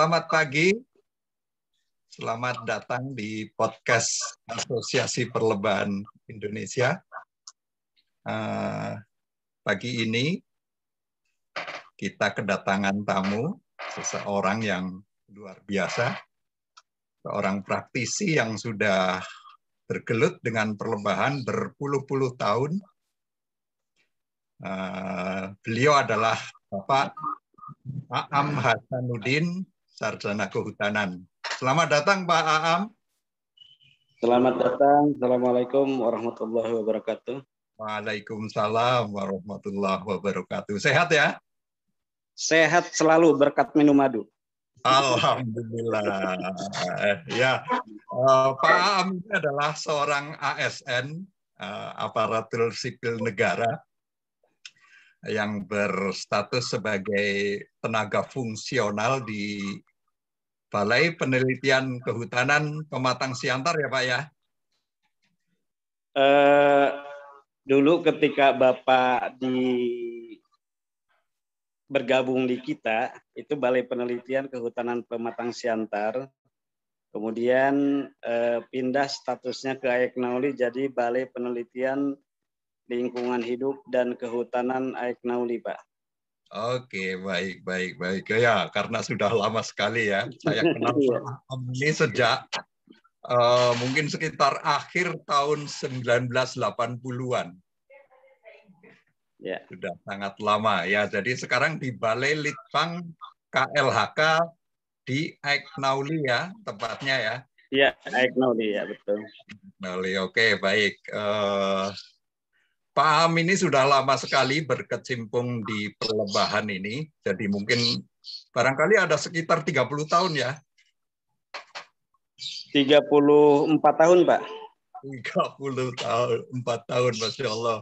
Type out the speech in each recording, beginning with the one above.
Selamat pagi, selamat datang di podcast Asosiasi Perlebahan Indonesia. Pagi ini kita kedatangan tamu, seseorang yang luar biasa, seorang praktisi yang sudah bergelut dengan perlebahan berpuluh-puluh tahun. Beliau adalah Bapak Aam Hasanuddin, Sarjana Kehutanan. Selamat datang Pak Aam. Selamat datang. Assalamualaikum warahmatullahi wabarakatuh. Waalaikumsalam warahmatullahi wabarakatuh. Sehat ya? Sehat selalu, berkat minum madu. Alhamdulillah. Ya, Pak Aam ini adalah seorang ASN, aparatur sipil negara, yang berstatus sebagai tenaga fungsional di Balai Penelitian Kehutanan Pematang Siantar ya Pak ya? Dulu ketika Bapak bergabung di kita, itu Balai Penelitian Kehutanan Pematang Siantar, kemudian pindah statusnya ke Aeknauli jadi Balai Penelitian Lingkungan Hidup dan Kehutanan Aeknauli, Pak. Oke, baik. Ya, karena sudah lama sekali ya. Saya kenal Pak Aam ini sejak mungkin sekitar akhir tahun 1980-an. Ya. Sudah sangat lama ya. Jadi sekarang di Balai Litbang KLHK di Aeknauli ya, tepatnya ya. Iya, Aeknauli ya, betul. Aeknauli, oke, baik. Pak Aam ini sudah lama sekali berkecimpung di perlebahan ini, jadi mungkin barangkali ada sekitar 30 tahun ya? 34 tahun, Pak. 34 tahun, Masya Allah.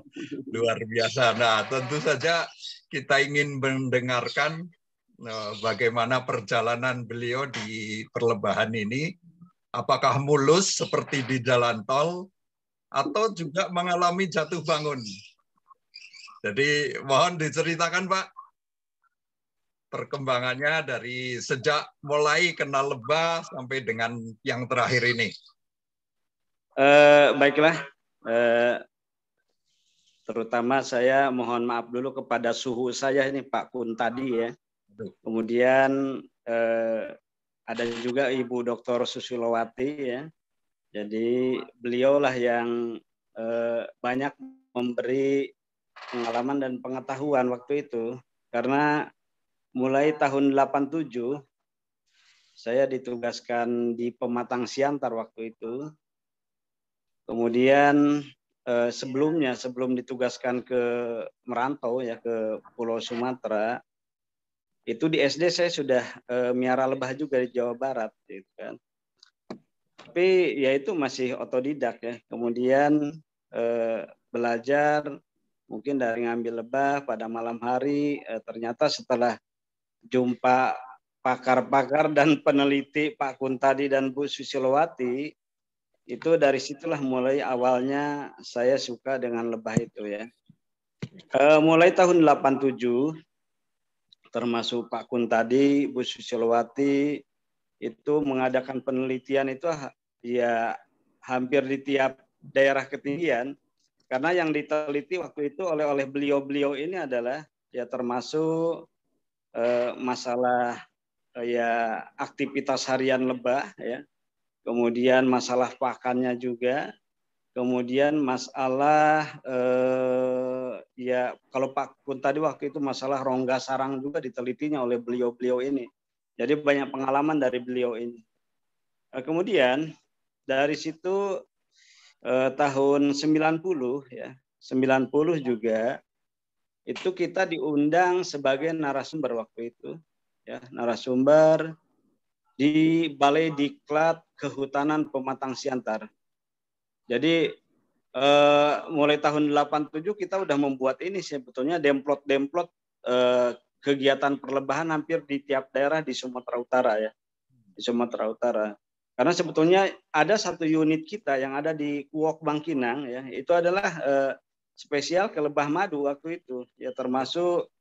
Luar biasa. Nah, tentu saja kita ingin mendengarkan bagaimana perjalanan beliau di perlebahan ini. Apakah mulus seperti di jalan tol, atau juga mengalami jatuh bangun. Jadi mohon diceritakan Pak, perkembangannya dari sejak mulai kenal lebah sampai dengan yang terakhir ini. Baiklah, terutama saya mohon maaf dulu kepada suhu saya ini Pak Kun tadi ya. Kemudian ada juga Ibu Dr. Susilowati ya. Jadi beliaulah yang banyak memberi pengalaman dan pengetahuan waktu itu. Karena mulai tahun 87 saya ditugaskan di Pematang Siantar waktu itu. Kemudian sebelum ditugaskan ke merantau ya ke Pulau Sumatera, itu di SD saya sudah miara lebah juga di Jawa Barat gitu kan. Tapi ya itu masih otodidak ya. Kemudian belajar mungkin dari ngambil lebah pada malam hari, ternyata setelah jumpa pakar-pakar dan peneliti Pak Kuntadi dan Bu Susilowati, itu dari situlah mulai awalnya saya suka dengan lebah itu ya. Mulai tahun 87 termasuk Pak Kuntadi, Bu Susilowati itu mengadakan penelitian itu ya hampir di tiap daerah ketinggian, karena yang diteliti waktu itu oleh beliau-beliau ini adalah ya termasuk masalah ya aktivitas harian lebah ya, kemudian masalah pakannya juga, kemudian masalah ya kalau Pak Kun tadi waktu itu masalah rongga sarang juga ditelitinya oleh beliau-beliau ini. Jadi banyak pengalaman dari beliau ini. Kemudian dari situ tahun 90 ya, 90 juga itu kita diundang sebagai narasumber waktu itu ya, narasumber di Balai Diklat Kehutanan Pematang Siantar. Jadi mulai tahun 87 kita udah membuat ini sebetulnya demplot kegiatan perlebahan hampir di tiap daerah di Sumatera Utara ya. Di Sumatera Utara. Karena sebetulnya ada satu unit kita yang ada di Kuok Bangkinang ya, itu adalah spesial ke lebah madu waktu itu. Ya termasuk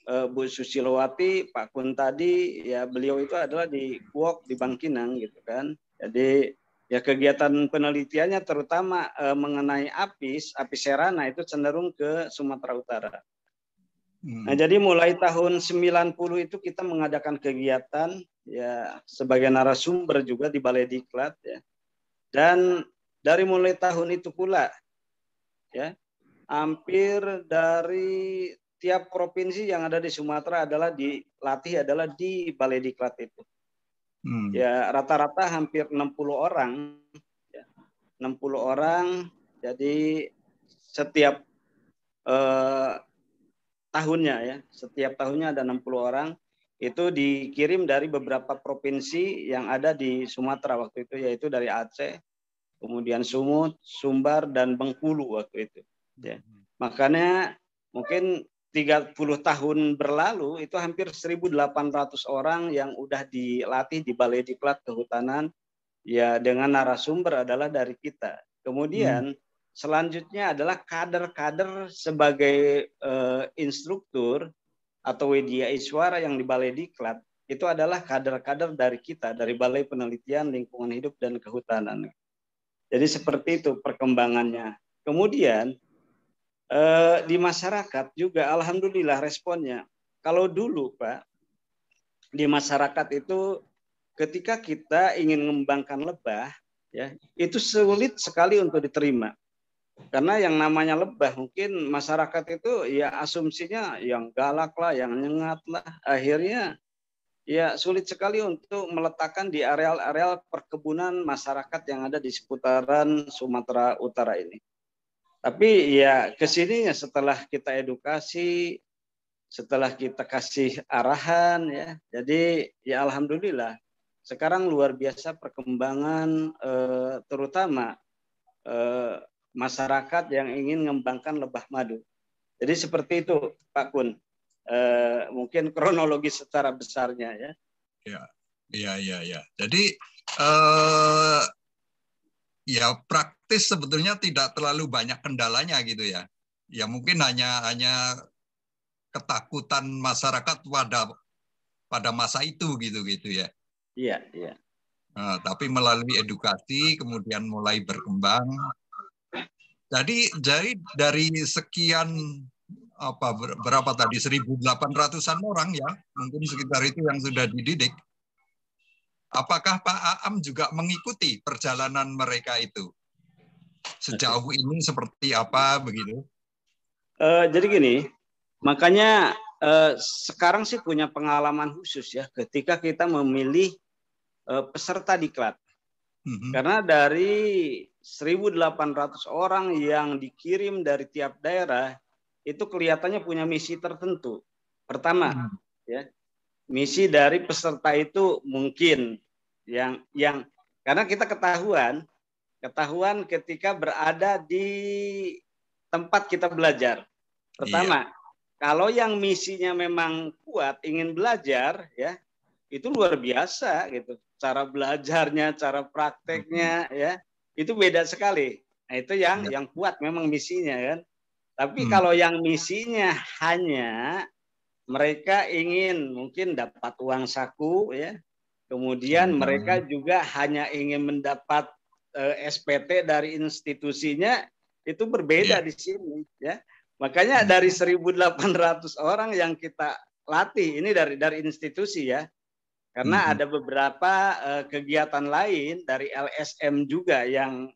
Bu Susilowati, Pak Kun tadi, ya beliau itu adalah di Kuok di Bangkinang gitu kan. Jadi ya kegiatan penelitiannya terutama mengenai apis serana itu cenderung ke Sumatera Utara. Nah, jadi mulai tahun 90 itu kita mengadakan kegiatan ya sebagai narasumber juga di Balai Diklat ya. Dan dari mulai tahun itu pula ya, hampir dari tiap provinsi yang ada di Sumatera dilatih adalah di Balai Diklat itu. Ya rata-rata hampir 60 orang. Ya, 60 orang. Jadi setiap tahunnya ya, setiap tahunnya ada 60 orang. Itu dikirim dari beberapa provinsi yang ada di Sumatera waktu itu, yaitu dari Aceh, kemudian Sumut, Sumbar, dan Bengkulu waktu itu. Ya. Makanya mungkin 30 tahun berlalu itu hampir 1.800 orang yang udah dilatih di Balai Diklat Kehutanan ya dengan narasumber adalah dari kita. Kemudian selanjutnya adalah kader-kader sebagai instruktur atau Widya Iswara yang di Balai Diklat itu adalah kader-kader dari kita, dari Balai Penelitian Lingkungan Hidup dan Kehutanan. Jadi seperti itu perkembangannya. Kemudian di masyarakat juga alhamdulillah responnya. Kalau dulu Pak, di masyarakat itu ketika kita ingin mengembangkan lebah, ya itu sulit sekali untuk diterima. Karena yang namanya lebah mungkin masyarakat itu ya asumsinya yang galak lah, yang nyengat lah. Akhirnya ya sulit sekali untuk meletakkan di areal-areal perkebunan masyarakat yang ada di seputaran Sumatera Utara ini. Tapi ya kesininya setelah kita edukasi, setelah kita kasih arahan ya, jadi ya alhamdulillah sekarang luar biasa perkembangan terutama masyarakat yang ingin mengembangkan lebah madu. Jadi seperti itu Pak Kun, mungkin kronologi secara besarnya ya. Ya. Jadi ya praktis sebetulnya tidak terlalu banyak kendalanya gitu ya. Ya mungkin hanya ketakutan masyarakat pada masa itu gitu ya. Iya. Nah, tapi melalui edukasi kemudian mulai berkembang. Jadi dari sekian berapa tadi 1.800-an orang ya, mungkin sekitar itu yang sudah dididik. Apakah Pak Aam juga mengikuti perjalanan mereka itu? Sejauh ini seperti apa begitu? Jadi gini, makanya sekarang sih punya pengalaman khusus ya ketika kita memilih peserta diklat. Karena dari 1.800 orang yang dikirim dari tiap daerah itu kelihatannya punya misi tertentu. Pertama, ya misi dari peserta itu mungkin yang karena kita ketahuan ketika berada di tempat kita belajar. Pertama, kalau yang misinya memang kuat ingin belajar ya itu luar biasa gitu. Cara belajarnya, cara prakteknya ya itu beda sekali. Nah, itu yang kuat memang misinya kan. Tapi kalau yang misinya hanya mereka ingin mungkin dapat uang saku ya. Kemudian mereka juga hanya ingin mendapat SPT dari institusinya, itu berbeda di sini ya. Makanya dari 1.800 orang yang kita latih ini dari institusi ya. Karena ada beberapa kegiatan lain dari LSM juga yang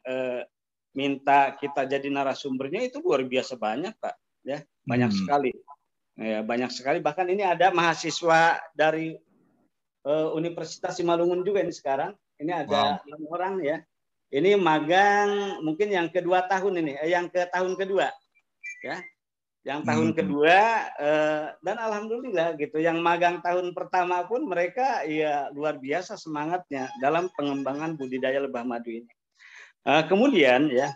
minta kita jadi narasumbernya itu luar biasa banyak Pak ya, banyak sekali. Ya, banyak sekali, bahkan ini ada mahasiswa dari Universitas Simalungun juga ini sekarang. Ini ada 6 orang ya. Ini magang mungkin yang kedua tahun ini, yang ke tahun kedua ya. Yang tahun kedua dan alhamdulillah gitu. Yang magang tahun pertama pun mereka ya luar biasa semangatnya dalam pengembangan budidaya lebah madu ini. Kemudian ya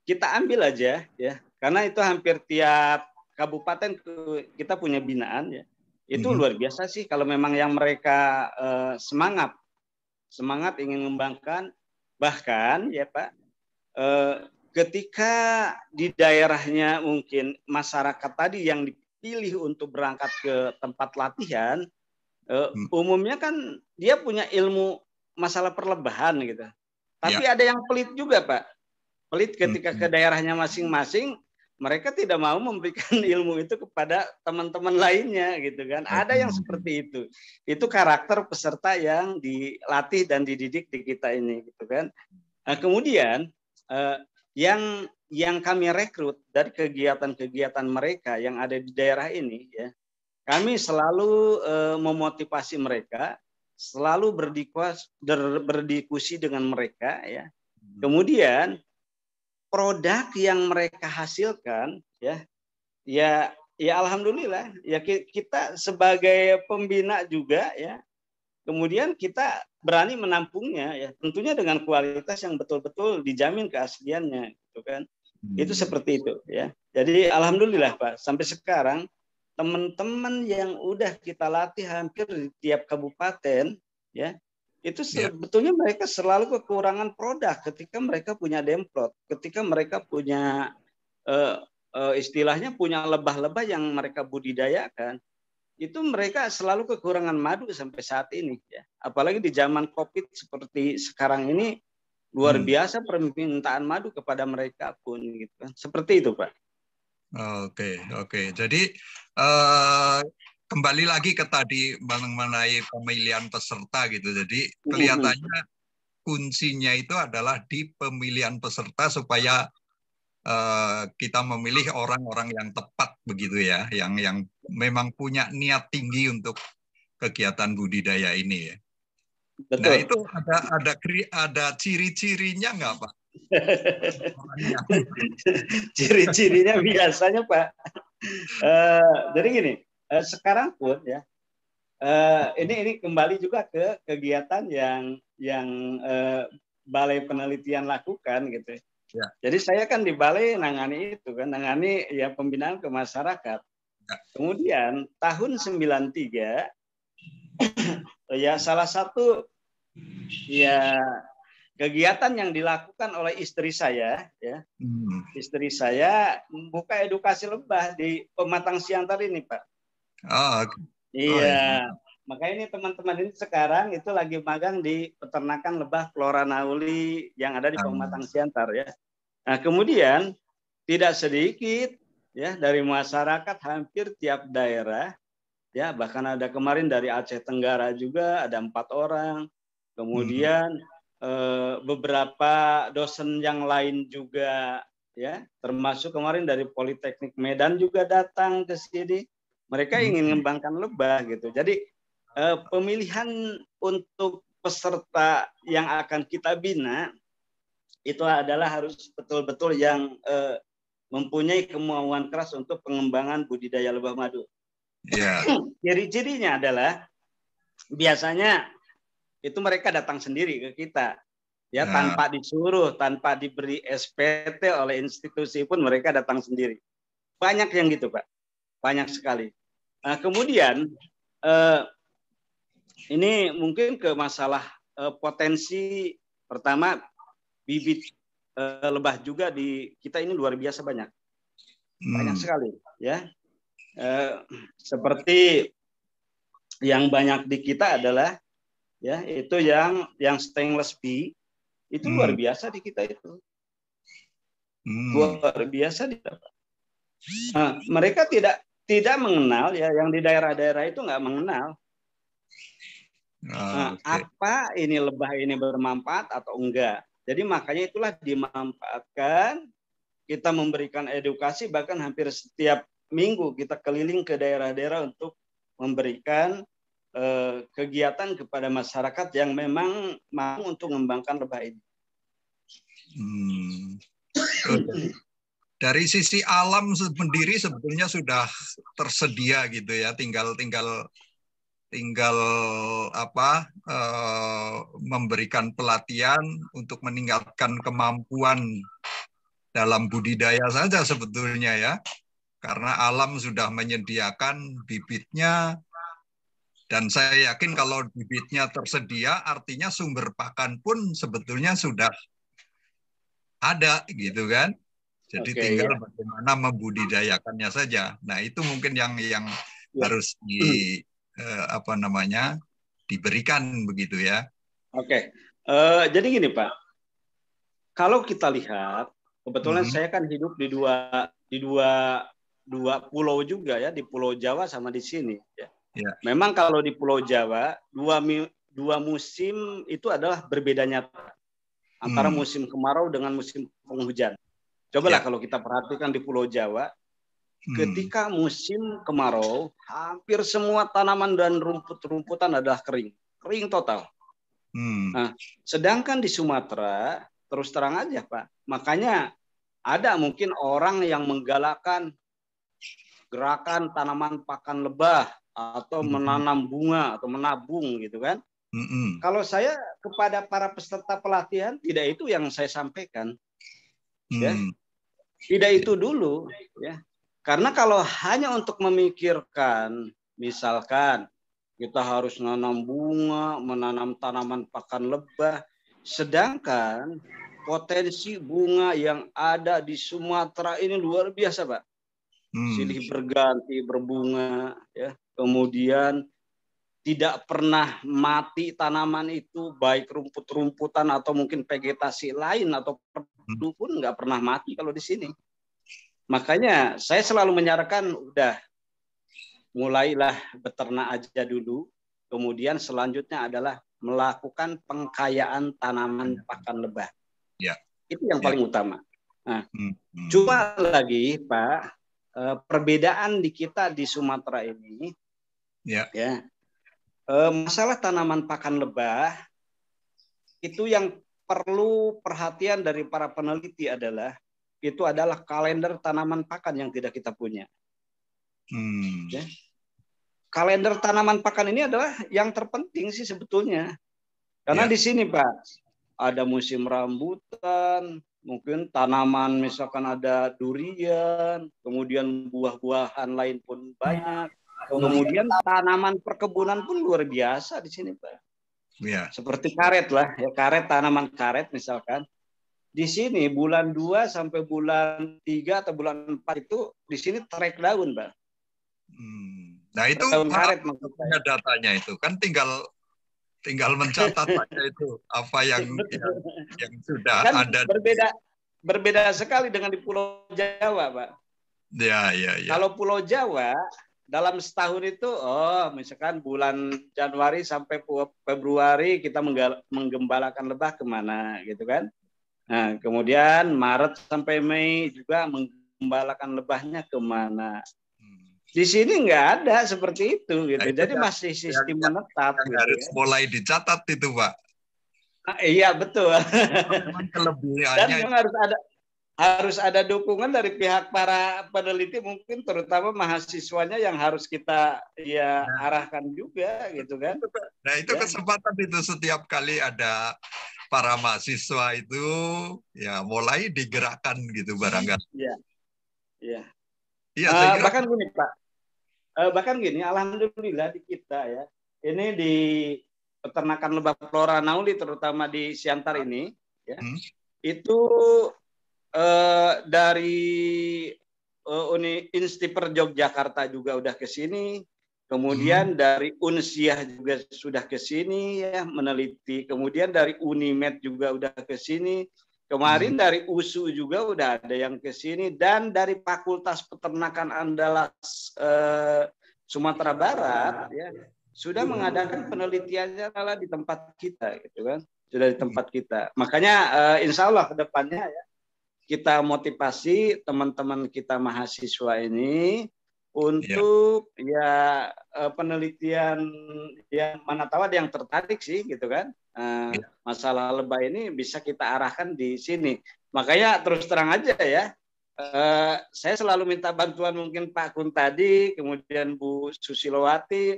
kita ambil aja ya, karena itu hampir tiap kabupaten kita punya binaan ya. Itu luar biasa sih kalau memang yang mereka semangat ingin mengembangkan, bahkan ya Pak ketika di daerahnya mungkin masyarakat tadi yang pilih untuk berangkat ke tempat latihan, umumnya kan dia punya ilmu masalah perlebahan gitu. Tapi ada yang pelit juga, Pak. Pelit ketika ke daerahnya masing-masing, mereka tidak mau memberikan ilmu itu kepada teman-teman lainnya gitu kan. Ada yang seperti itu. Itu karakter peserta yang dilatih dan dididik di kita ini gitu kan. Nah, kemudian yang kami rekrut dari kegiatan-kegiatan mereka yang ada di daerah ini ya, kami selalu memotivasi mereka, selalu berdiskusi dengan mereka ya. Kemudian produk yang mereka hasilkan ya alhamdulillah ya, kita sebagai pembina juga ya, kemudian kita berani menampungnya ya, tentunya dengan kualitas yang betul-betul dijamin keasliannya gitu kan. Itu seperti itu ya. Jadi alhamdulillah Pak, sampai sekarang teman-teman yang udah kita latih hampir di tiap kabupaten ya, itu sebetulnya mereka selalu kekurangan produk ketika mereka punya demplot, ketika mereka punya istilahnya punya lebah-lebah yang mereka budidayakan, itu mereka selalu kekurangan madu sampai saat ini ya. Apalagi di zaman Covid seperti sekarang ini, luar biasa permintaan madu kepada mereka pun gitu kan. Seperti itu, Pak. Oke. Jadi kembali lagi ke tadi mengenai pemilihan peserta gitu. Jadi kelihatannya kuncinya itu adalah di pemilihan peserta supaya kita memilih orang-orang yang tepat begitu ya, yang memang punya niat tinggi untuk kegiatan budidaya ini ya. Betul. Nah itu ada ciri-cirinya nggak Pak? Ciri-cirinya biasanya Pak. Jadi gini, sekarang pun ya, ini kembali juga ke kegiatan yang Balai Penelitian lakukan gitu. Ya. Jadi saya kan di Balai nangani ya pembinaan ke masyarakat. Ya. Kemudian tahun 93 ya salah satu ya kegiatan yang dilakukan oleh istri saya ya. Istri saya membuka edukasi lebah di Pematang Siantar ini, Pak. Iya. Makanya ini teman-teman ini sekarang itu lagi magang di peternakan lebah Flora Nauli yang ada di Pematang Siantar ya. Nah, kemudian tidak sedikit ya dari masyarakat hampir tiap daerah ya, bahkan ada kemarin dari Aceh Tenggara juga ada 4 orang. Kemudian beberapa dosen yang lain juga ya, termasuk kemarin dari Politeknik Medan juga datang ke sini. Mereka ingin mengembangkan lebah gitu. Jadi pemilihan untuk peserta yang akan kita bina itu adalah harus betul-betul yang mempunyai kemauan keras untuk pengembangan budidaya lebah madu. Yeah. Ciri-cirinya adalah biasanya itu mereka datang sendiri ke kita, ya tanpa disuruh, tanpa diberi SPT oleh institusi pun mereka datang sendiri. Banyak yang gitu Pak, banyak sekali. Nah, kemudian ini mungkin ke masalah potensi pertama. Bibit lebah juga di kita ini luar biasa banyak sekali ya. Seperti yang banyak di kita adalah ya itu yang stainless bee itu luar biasa di kita itu, luar biasa di kita. Nah, mereka tidak mengenal ya, yang di daerah-daerah itu nggak mengenal apa ini lebah ini bermanfaat atau enggak. Jadi makanya itulah dimanfaatkan, kita memberikan edukasi, bahkan hampir setiap minggu kita keliling ke daerah-daerah untuk memberikan kegiatan kepada masyarakat yang memang mau untuk mengembangkan lebah ini. Dari sisi alam sendiri sebetulnya sudah tersedia gitu ya, tinggal memberikan pelatihan untuk meningkatkan kemampuan dalam budidaya saja sebetulnya ya, karena alam sudah menyediakan bibitnya, dan saya yakin kalau bibitnya tersedia artinya sumber pakan pun sebetulnya sudah ada gitu kan. Jadi Oke, tinggal ya. bagaimana membudidayakannya saja. Nah, itu mungkin yang Ya. harus apa namanya, diberikan begitu ya. Oke. Jadi gini Pak, kalau kita lihat, kebetulan saya kan hidup di dua pulau juga ya, di Pulau Jawa sama di sini. Ya. Ya. Memang kalau di Pulau Jawa dua musim itu adalah berbeda nyata antara musim kemarau dengan musim penghujan. Cobalah kalau kita perhatikan di Pulau Jawa, ketika musim kemarau, hampir semua tanaman dan rumput-rumputan adalah kering total. Nah, sedangkan di Sumatera, terus terang aja Pak, makanya ada mungkin orang yang menggalakkan gerakan tanaman pakan lebah atau menanam bunga atau menabung gitu kan. Kalau saya kepada para peserta pelatihan, tidak itu yang saya sampaikan. Ya. Tidak itu dulu. Ya. Karena kalau hanya untuk memikirkan, misalkan kita harus menanam bunga, menanam tanaman pakan lebah, sedangkan potensi bunga yang ada di Sumatera ini luar biasa, Pak. Silih berganti berbunga, ya. Kemudian tidak pernah mati tanaman itu, baik rumput-rumputan atau mungkin vegetasi lain atau perdu pun nggak pernah mati kalau di sini. Makanya saya selalu menyarankan udah mulailah beternak aja dulu, kemudian selanjutnya adalah melakukan pengkayaan tanaman pakan lebah. Ya. Itu yang paling utama. Nah, cuma lagi Pak, perbedaan di kita di Sumatera ini, ya, masalah tanaman pakan lebah itu yang perlu perhatian dari para peneliti adalah itu adalah kalender tanaman pakan yang tidak kita punya. Ya. Kalender tanaman pakan ini adalah yang terpenting sih sebetulnya. Karena di sini Pak, ada musim rambutan, mungkin tanaman misalkan ada durian, kemudian buah-buahan lain pun banyak. Kemudian tanaman perkebunan pun luar biasa di sini Pak. Ya. Seperti karet lah, ya karet, tanaman karet misalkan. Di sini bulan 2 sampai bulan 3 atau bulan 4 itu di sini trek daun, Pak. Nah, itu daun karet maksudnya. Datanya itu kan tinggal mencatat aja itu apa yang sudah kan ada. Berbeda sekali dengan di Pulau Jawa, Pak. Ya. Kalau Pulau Jawa dalam setahun itu, misalkan bulan Januari sampai Februari kita menggembalakan lebah kemana, gitu kan? Nah, kemudian Maret sampai Mei juga menggembalakan lebahnya kemana. Di sini nggak ada seperti itu, gitu. Nah, jadi masih sistem menetap. Yang gitu, harus mulai dicatat itu, Pak. Nah, iya betul. Memang kelebihannya. Dan memang harus ada dukungan dari pihak para peneliti, mungkin terutama mahasiswanya yang harus kita arahkan juga, gitu kan. Nah, itu kesempatan itu setiap kali ada para mahasiswa itu ya mulai digerakkan gitu barangkali. Iya. Iya. Bahkan gini Pak, bahkan gini, alhamdulillah di kita ya, ini di peternakan lebah Flora Nauli terutama di Siantar ini, ya, itu dari Instiper Yogyakarta juga udah ke sini. Kemudian dari Unsiah juga sudah ke sini ya meneliti. Kemudian dari Unimed juga udah ke sini. Kemarin dari USU juga udah ada yang ke sini, dan dari Fakultas Peternakan Andalas Sumatera Barat ya sudah mengadakan penelitiannya adalah di tempat kita, gitu kan? Sudah di tempat kita. Makanya insya Allah kedepannya ya kita motivasi teman-teman kita mahasiswa ini untuk penelitian yang mana tahu ada yang tertarik sih, gitu kan. Masalah lebah ini bisa kita arahkan di sini. Makanya terus terang aja ya, saya selalu minta bantuan mungkin Pak Kun tadi, kemudian Bu Susilowati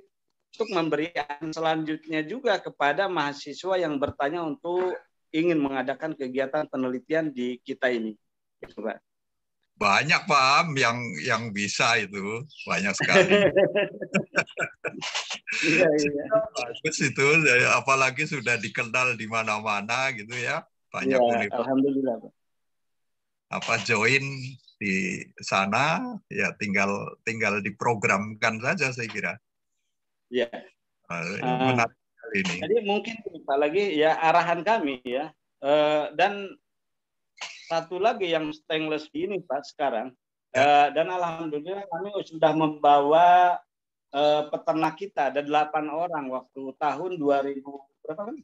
untuk memberikan selanjutnya juga kepada mahasiswa yang bertanya untuk ingin mengadakan kegiatan penelitian di kita ini. Gitu, Pak. Banyak Pak yang bisa itu, banyak sekali. Iya. Bagus itu, apalagi sudah dikenal di mana-mana gitu ya, banyak universitas. Alhamdulillah Pak. join di sana, ya tinggal diprogramkan saja saya kira. Ya. Menarik kali ini. Jadi mungkin Pak lagi ya arahan kami ya. Dan satu lagi yang stainless ini Pak sekarang. Dan alhamdulillah kami sudah membawa peternak kita ada 8 orang waktu tahun 2000 berapa kan?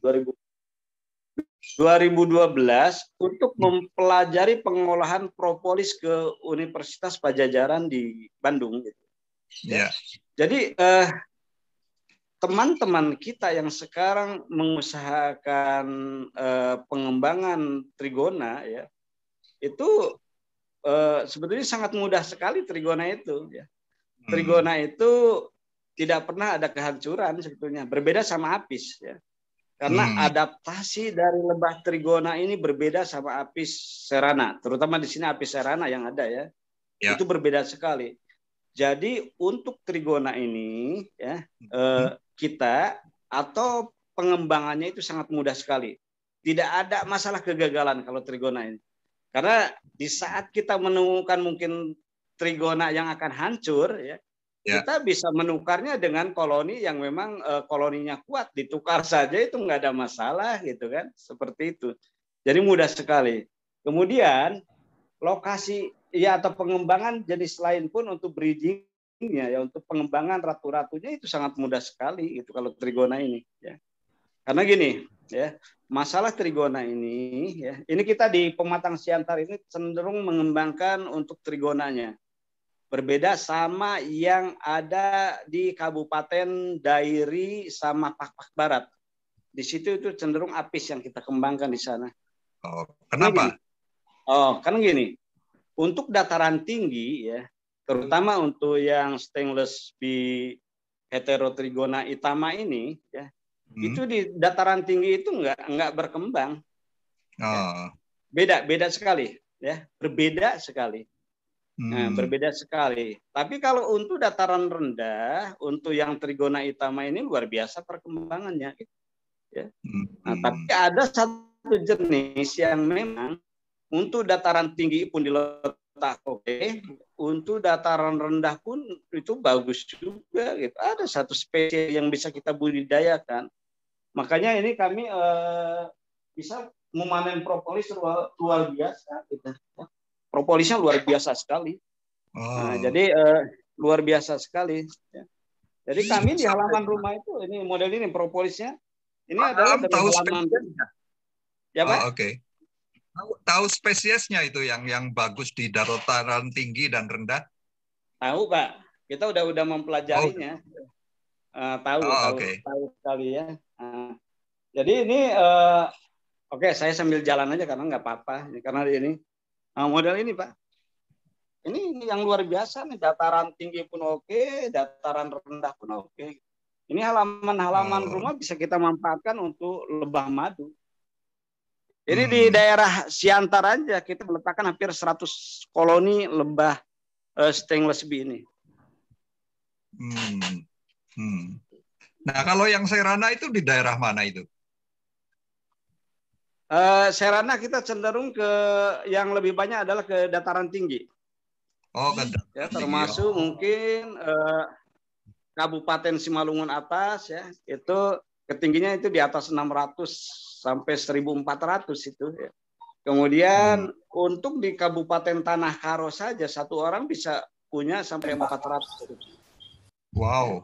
2012 untuk mempelajari pengolahan propolis ke Universitas Pajajaran di Bandung gitu. Ya. Jadi teman-teman kita yang sekarang mengusahakan pengembangan trigona ya itu sebetulnya sangat mudah sekali trigona itu ya. Trigona itu tidak pernah ada kehancuran sebetulnya, berbeda sama apis ya. Karena adaptasi dari lebah trigona ini berbeda sama apis serana, terutama di sini apis serana yang ada ya. Itu berbeda sekali. Jadi untuk trigona ini ya kita atau pengembangannya itu sangat mudah sekali. Tidak ada masalah kegagalan kalau trigona ini. Karena di saat kita menemukan mungkin trigona yang akan hancur ya, kita bisa menukarnya dengan koloni yang memang koloninya kuat, ditukar saja itu nggak ada masalah gitu kan, seperti itu. Jadi mudah sekali. Kemudian lokasi ya atau pengembangan jenis lain pun untuk breedingnya ya, untuk pengembangan ratu-ratunya itu sangat mudah sekali gitu kalau trigona ini ya. Karena gini ya, masalah trigona ini ya, ini kita di Pematang Siantar ini cenderung mengembangkan untuk trigonanya. Berbeda sama yang ada di Kabupaten Dairi sama Pakpak Barat. Di situ itu cenderung apis yang kita kembangkan di sana. Oh, kenapa? Karena gini, untuk dataran tinggi ya, terutama untuk yang stainless B heterotrigona itama ini ya, itu di dataran tinggi itu nggak berkembang. Ya. Beda sekali ya, berbeda sekali. Nah, berbeda sekali. Tapi kalau untuk dataran rendah, untuk yang trigona itama ini luar biasa perkembangannya. Ya. Nah, tapi ada satu jenis yang memang untuk dataran tinggi pun diletak oke, untuk dataran rendah pun itu bagus juga. Gitu. Ada satu spesies yang bisa kita budidayakan. Makanya ini kami bisa memanen propolis luar biasa. Gitu. Propolisnya luar biasa sekali. Nah, jadi luar biasa sekali. Jadi kami di halaman rumah itu ini model ini propolisnya. Ini adalah dari halaman. Ya Pak? Oke. Tahu spesiesnya itu yang bagus di dataran tinggi dan rendah? Tahu Pak. Kita udah mempelajarinya. Tahu sekali ya. Jadi ini oke, saya sambil jalan aja karena nggak apa-apa. Karena ini model ini Pak. Ini yang luar biasa nih, dataran tinggi pun oke, dataran rendah pun oke. Ini halaman-halaman rumah bisa kita manfaatkan untuk lebah madu. Ini di daerah Siantar aja kita meletakkan hampir 100 koloni lebah stainless B ini. Nah, kalau yang serana itu di daerah mana itu? Serana kita cenderung ke yang lebih banyak adalah ke dataran tinggi. Ya, termasuk mungkin Kabupaten Simalungun atas ya, itu ketingginya itu di atas 600 sampai 1.400 itu ya. Kemudian untuk di Kabupaten Tanah Karo saja satu orang bisa punya sampai 400. Wow.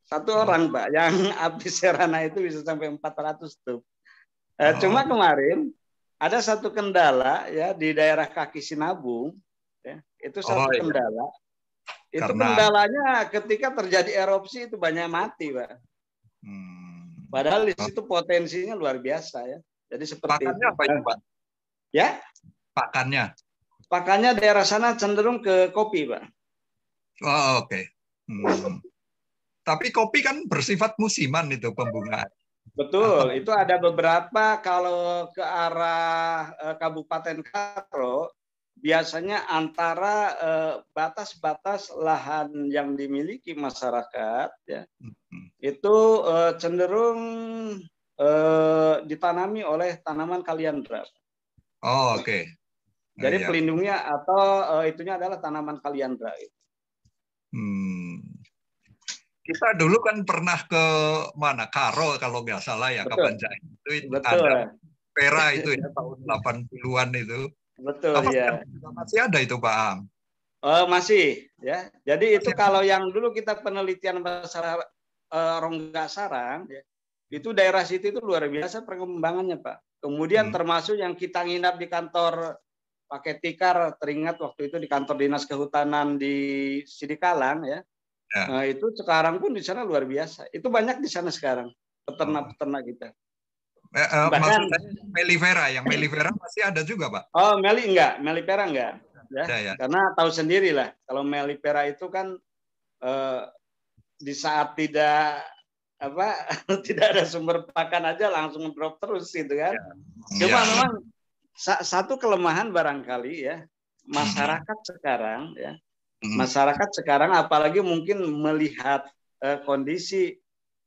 Satu orang Pak yang apis serana itu bisa sampai 400 tuh. Cuma kemarin ada satu kendala ya di daerah kaki Sinabung. Ya, itu satu kendala. Itu kendalanya ketika terjadi erupsi itu banyak mati, Pak. Padahal di situ potensinya luar biasa ya. Jadi seperti pakannya itu. Apa itu, Pak? Ya? Pakannya daerah sana cenderung ke kopi, Pak. Oh, oke. Tapi kopi kan bersifat musiman itu pembungaan. Betul, itu ada beberapa kalau ke arah Kabupaten Karo biasanya antara batas-batas lahan yang dimiliki masyarakat ya itu cenderung ditanami oleh tanaman kaliandra. Oh, oke. Jadi iya. pelindungnya atau itunya adalah tanaman kaliandra. Kita dulu kan pernah ke mana? Karo kalau nggak salah ya, ke Betul, Panjang. Itu ada betul, pera itu ya, tahun 80-an itu. betul Apa ya. masih ada itu, Pak Am? Masih ya. Jadi itu Masih ada. kalau yang dulu kita penelitian masalah rongga sarang, ya, itu daerah situ itu luar biasa perkembangannya, Pak. Kemudian termasuk yang kita nginap di kantor pakai tikar, teringat waktu itu di kantor dinas kehutanan di Sidikalang ya. Ya. Nah, itu sekarang pun di sana luar biasa. Itu banyak di sana sekarang Oh. peternak-peternak kita. Maksud Bahkan saya melifera, yang melifera masih ada juga, Pak? melipera enggak ya. Ada ya. Karena tahu sendiri lah kalau melipera itu kan di saat tidak apa tidak ada sumber pakan aja langsung drop terus gitu kan. Cuma Ya. memang satu kelemahan barangkali ya masyarakat sekarang ya. Masyarakat sekarang apalagi mungkin melihat kondisi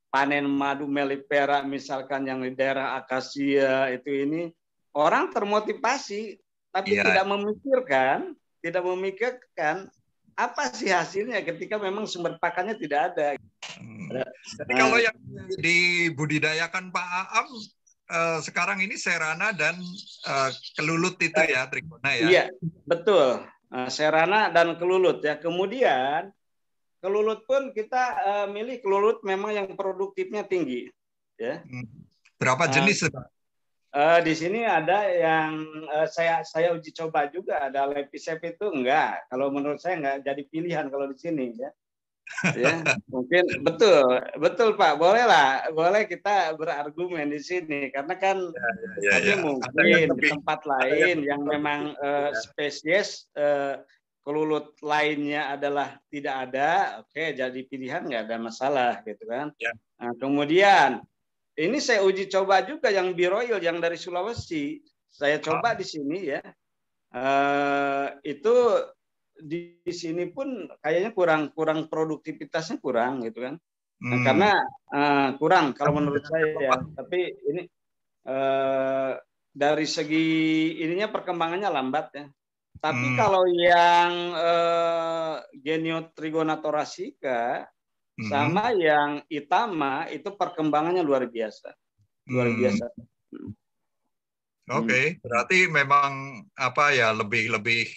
panen madu melipera misalkan yang di daerah akasia itu ini orang termotivasi tapi Ya. tidak memikirkan apa sih hasilnya ketika memang sumber pakannya tidak ada. Jadi kalau yang dibudidayakan Pak Aam sekarang ini serana dan kelulut itu ya, trigona ya. Iya, betul. Serana dan kelulut ya. Kemudian kelulut pun kita milih kelulut memang yang produktifnya tinggi ya. Berapa jenis? Di sini ada yang saya uji coba juga, ada Lepisep itu enggak. Kalau menurut saya enggak jadi pilihan kalau di sini ya. Ya, mungkin betul Pak. Boleh kita berargumen di sini karena kan tapi mungkin di tempat lain yang memang spesies kelulut lainnya adalah tidak ada, oke jadi pilihan nggak ada masalah gitu kan. Nah, kemudian ini saya uji coba juga yang biroil yang dari Sulawesi, saya coba di sini ya, itu di sini pun kayaknya kurang produktivitasnya kurang gitu kan. Nah, karena kurang kalau menurut saya ya. Tapi ini dari segi ininya perkembangannya lambat ya. Tapi kalau yang Genio Trigona thoracea sama yang Itama itu perkembangannya luar biasa. Luar biasa. Oke, berarti memang apa ya lebih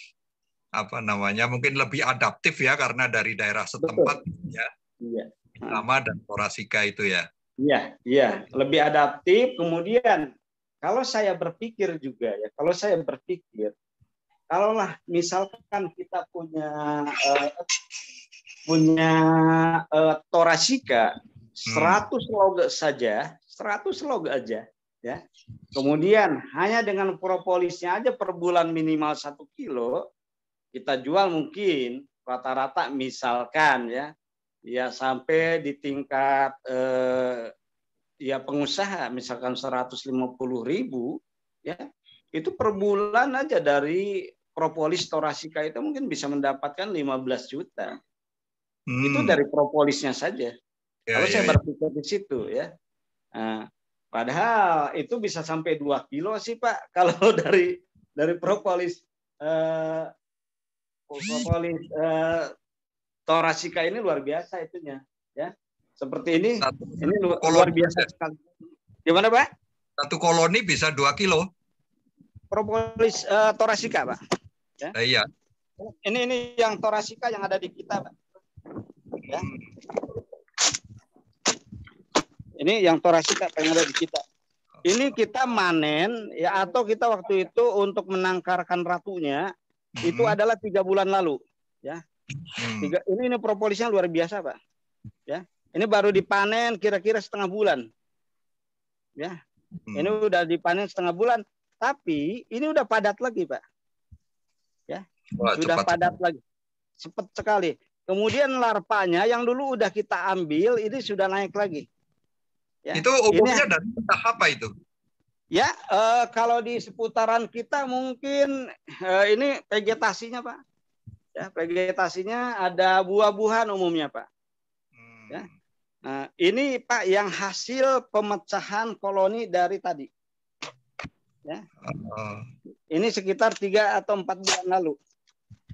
apa namanya mungkin lebih adaptif ya karena dari daerah setempat. Betul. Ya. Iya. Itama dan thoracea itu ya. Iya, lebih adaptif. Kemudian kalau saya berpikir juga ya, kalaulah misalkan kita punya thoracea 100 log saja, 100 log aja ya. Kemudian hanya dengan propolisnya aja per bulan minimal 1 kilo kita jual mungkin rata-rata misalkan ya sampai di tingkat ya pengusaha misalkan 150.000 ya itu per bulan aja dari propolis thoracea itu mungkin bisa mendapatkan 15 juta. Itu dari propolisnya saja. Kalau saya berpikir di situ ya. Nah, padahal itu bisa sampai 2 kilo sih Pak kalau dari propolis thoracea ini luar biasa itunya ya. Seperti ini luar biasa sekali. Gimana Pak? Satu koloni bisa 2 kilo. Propolis thoracea Pak. Ya. Iya. Ini yang thoracea yang ada di kita Pak. Ya. Ini yang thoracea yang ada di kita. Ini kita manen ya atau kita waktu itu untuk menangkarkan ratunya itu adalah 3 bulan lalu ya. Ini propolisnya luar biasa Pak. Ya. Ini baru dipanen kira-kira setengah bulan. Ya. Ini udah dipanen setengah bulan, tapi ini udah padat lagi, Pak. Ya. Sudah padat lagi. Cepat sekali. Kemudian larvanya yang dulu udah kita ambil ini sudah naik lagi. Ya. Itu umumnya dari apa itu? Ya, kalau di seputaran kita mungkin ini vegetasinya, Pak. Ya, vegetasinya ada buah-buahan umumnya, Pak. Ya. Nah, ini Pak yang hasil pemecahan koloni dari tadi. Ya. Oh. Ini sekitar 3 atau 4 bulan lalu.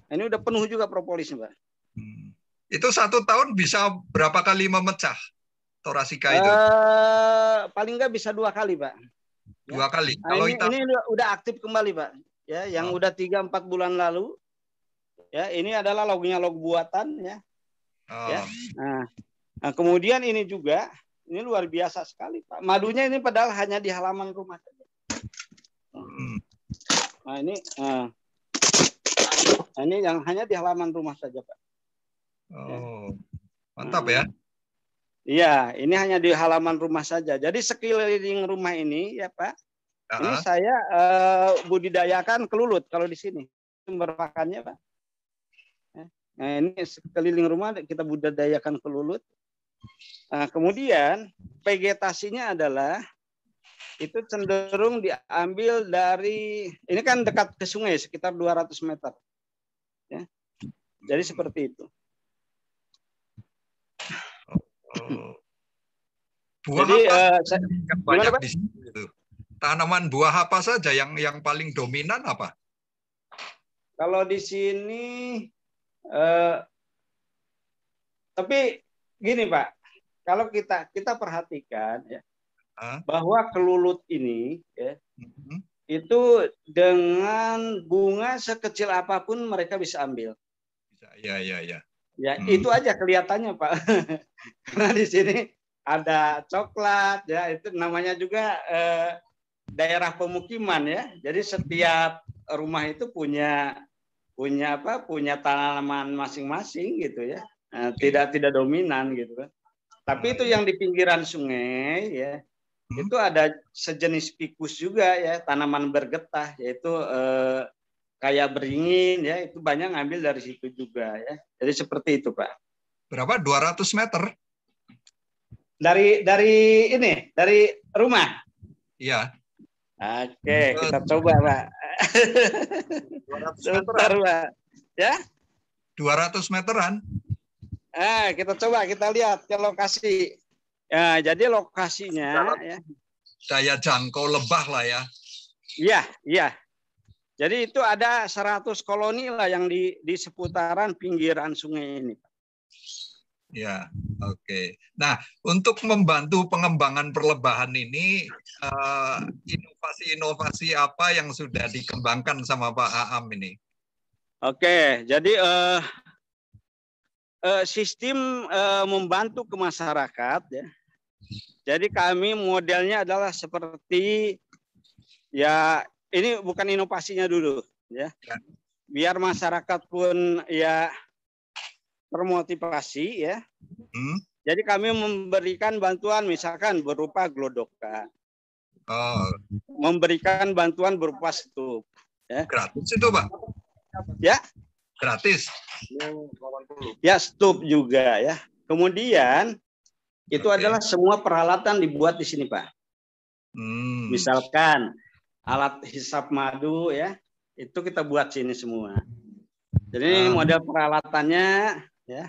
Ini udah penuh juga propolisnya, Pak. Itu 1 tahun bisa berapa kali memecah Thoracea itu? Paling nggak bisa 2 kali, Pak. 2 kali. Nah, ini udah aktif kembali, Pak. Ya, yang udah 3-4 bulan lalu. Ya, ini adalah lognya log buatan, ya. Ya. Nah, kemudian ini juga, ini luar biasa sekali, Pak. Madunya ini padahal hanya di halaman rumah saja. Nah, ini yang hanya di halaman rumah saja, Pak. Oh, mantap ya. Iya, ini hanya di halaman rumah saja. Jadi sekeliling rumah ini, ya Pak, ini saya budidayakan kelulut kalau di sini. Sumber pakannya, Pak. Nah, ini sekeliling rumah kita budidayakan kelulut. Nah, kemudian vegetasinya adalah itu cenderung diambil dari, ini kan dekat ke sungai, sekitar 200 meter. Ya. Jadi seperti itu. Buah jadi yang banyak di sini itu. Tanaman buah apa saja yang paling dominan apa? Kalau di sini tapi gini, Pak, kalau kita perhatikan ya, bahwa kelulut ini ya, itu dengan bunga sekecil apapun mereka bisa ambil. Ya. Ya, itu aja kelihatannya, Pak. Karena di sini ada coklat, ya, itu namanya juga daerah pemukiman ya. Jadi setiap rumah itu punya tanaman masing-masing gitu ya. Nah, tidak dominan gitu kan. Tapi itu yang di pinggiran sungai ya. Itu ada sejenis fikus juga ya, tanaman bergetah, yaitu kayak beringin ya, itu banyak ngambil dari situ juga ya. Jadi seperti itu, Pak. Berapa? 200 meter? Dari rumah. Iya. Oke, kita coba, Pak. 200 meteran. Pak. Ya? 200 meteran. Kita coba, kita lihat ke lokasi. Ya, jadi lokasinya ya. Daya jangkau lebah lah ya. Iya. Jadi itu ada 100 koloni lah yang di seputaran pinggiran sungai ini. Ya, oke. Nah, untuk membantu pengembangan perlebahan ini, inovasi-inovasi apa yang sudah dikembangkan sama Pak Aam ini? Oke, jadi sistem membantu ke masyarakat ya. Jadi kami modelnya adalah seperti ya, ini bukan inovasinya dulu ya. Biar masyarakat pun ya termotivasi ya. Jadi kami memberikan bantuan misalkan berupa glodokan. Memberikan bantuan berupa stup. Ya. Gratis itu, Pak? Ya. Gratis. Ya, stup juga ya. Kemudian itu adalah semua peralatan dibuat di sini, Pak. Misalkan alat hisap madu ya, itu kita buat sini semua. Jadi ini model peralatannya ya.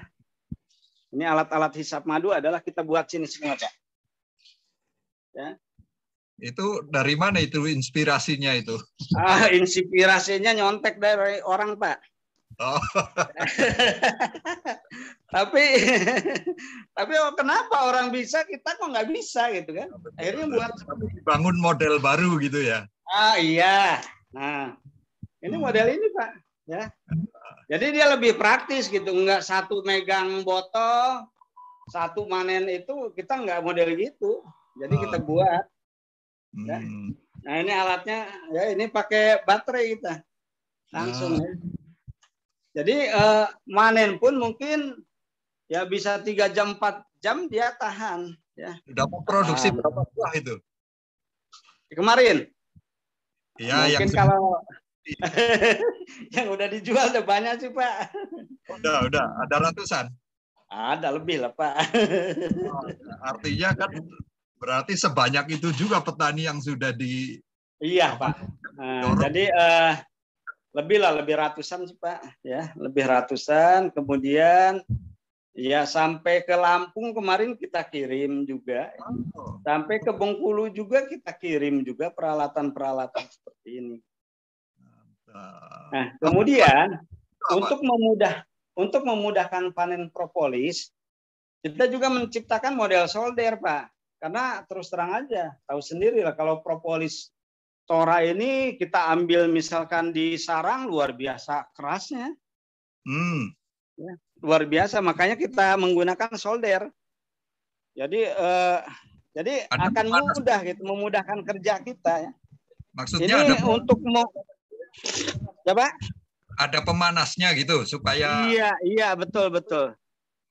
Ini alat-alat hisap madu adalah kita buat sini semua, Pak. Ya. Itu dari mana itu inspirasinya itu? Inspirasinya nyontek dari orang, Pak. tapi kenapa orang bisa, kita kok nggak bisa gitu kan? Akhirnya buat bangun model baru gitu ya. Iya. Nah, ini model ini, Pak, ya. Jadi dia lebih praktis gitu, nggak satu megang botol, satu manen itu, kita nggak model gitu. Jadi kita buat. Ya. Nah, ini alatnya ya, ini pakai baterai kita. Langsung ya. Jadi manen pun mungkin ya bisa 3 jam 4 jam dia tahan ya. Dapat produksi berapa buah itu? Kemarin. Ya, mungkin kalau yang udah dijual udah banyak sih, Pak. Udah ada ratusan. Ada lebih lah, Pak. Artinya kan berarti sebanyak itu juga petani yang sudah di. Iya, Pak. Jadi lebih ratusan sih, Pak, ya, lebih ratusan. Kemudian Ya, sampai ke Lampung kemarin kita kirim juga. Sampai ke Bengkulu juga kita kirim juga peralatan-peralatan seperti ini. Nah, kemudian untuk memudahkan panen propolis, kita juga menciptakan model solder, Pak. Karena terus terang aja, tahu sendiri lah kalau propolis tora ini kita ambil misalkan di sarang luar biasa kerasnya. Ya, luar biasa, makanya kita menggunakan solder. Jadi akan mudah gitu, memudahkan kerja kita ya. Maksudnya ini untuk coba ada pemanasnya gitu supaya iya betul.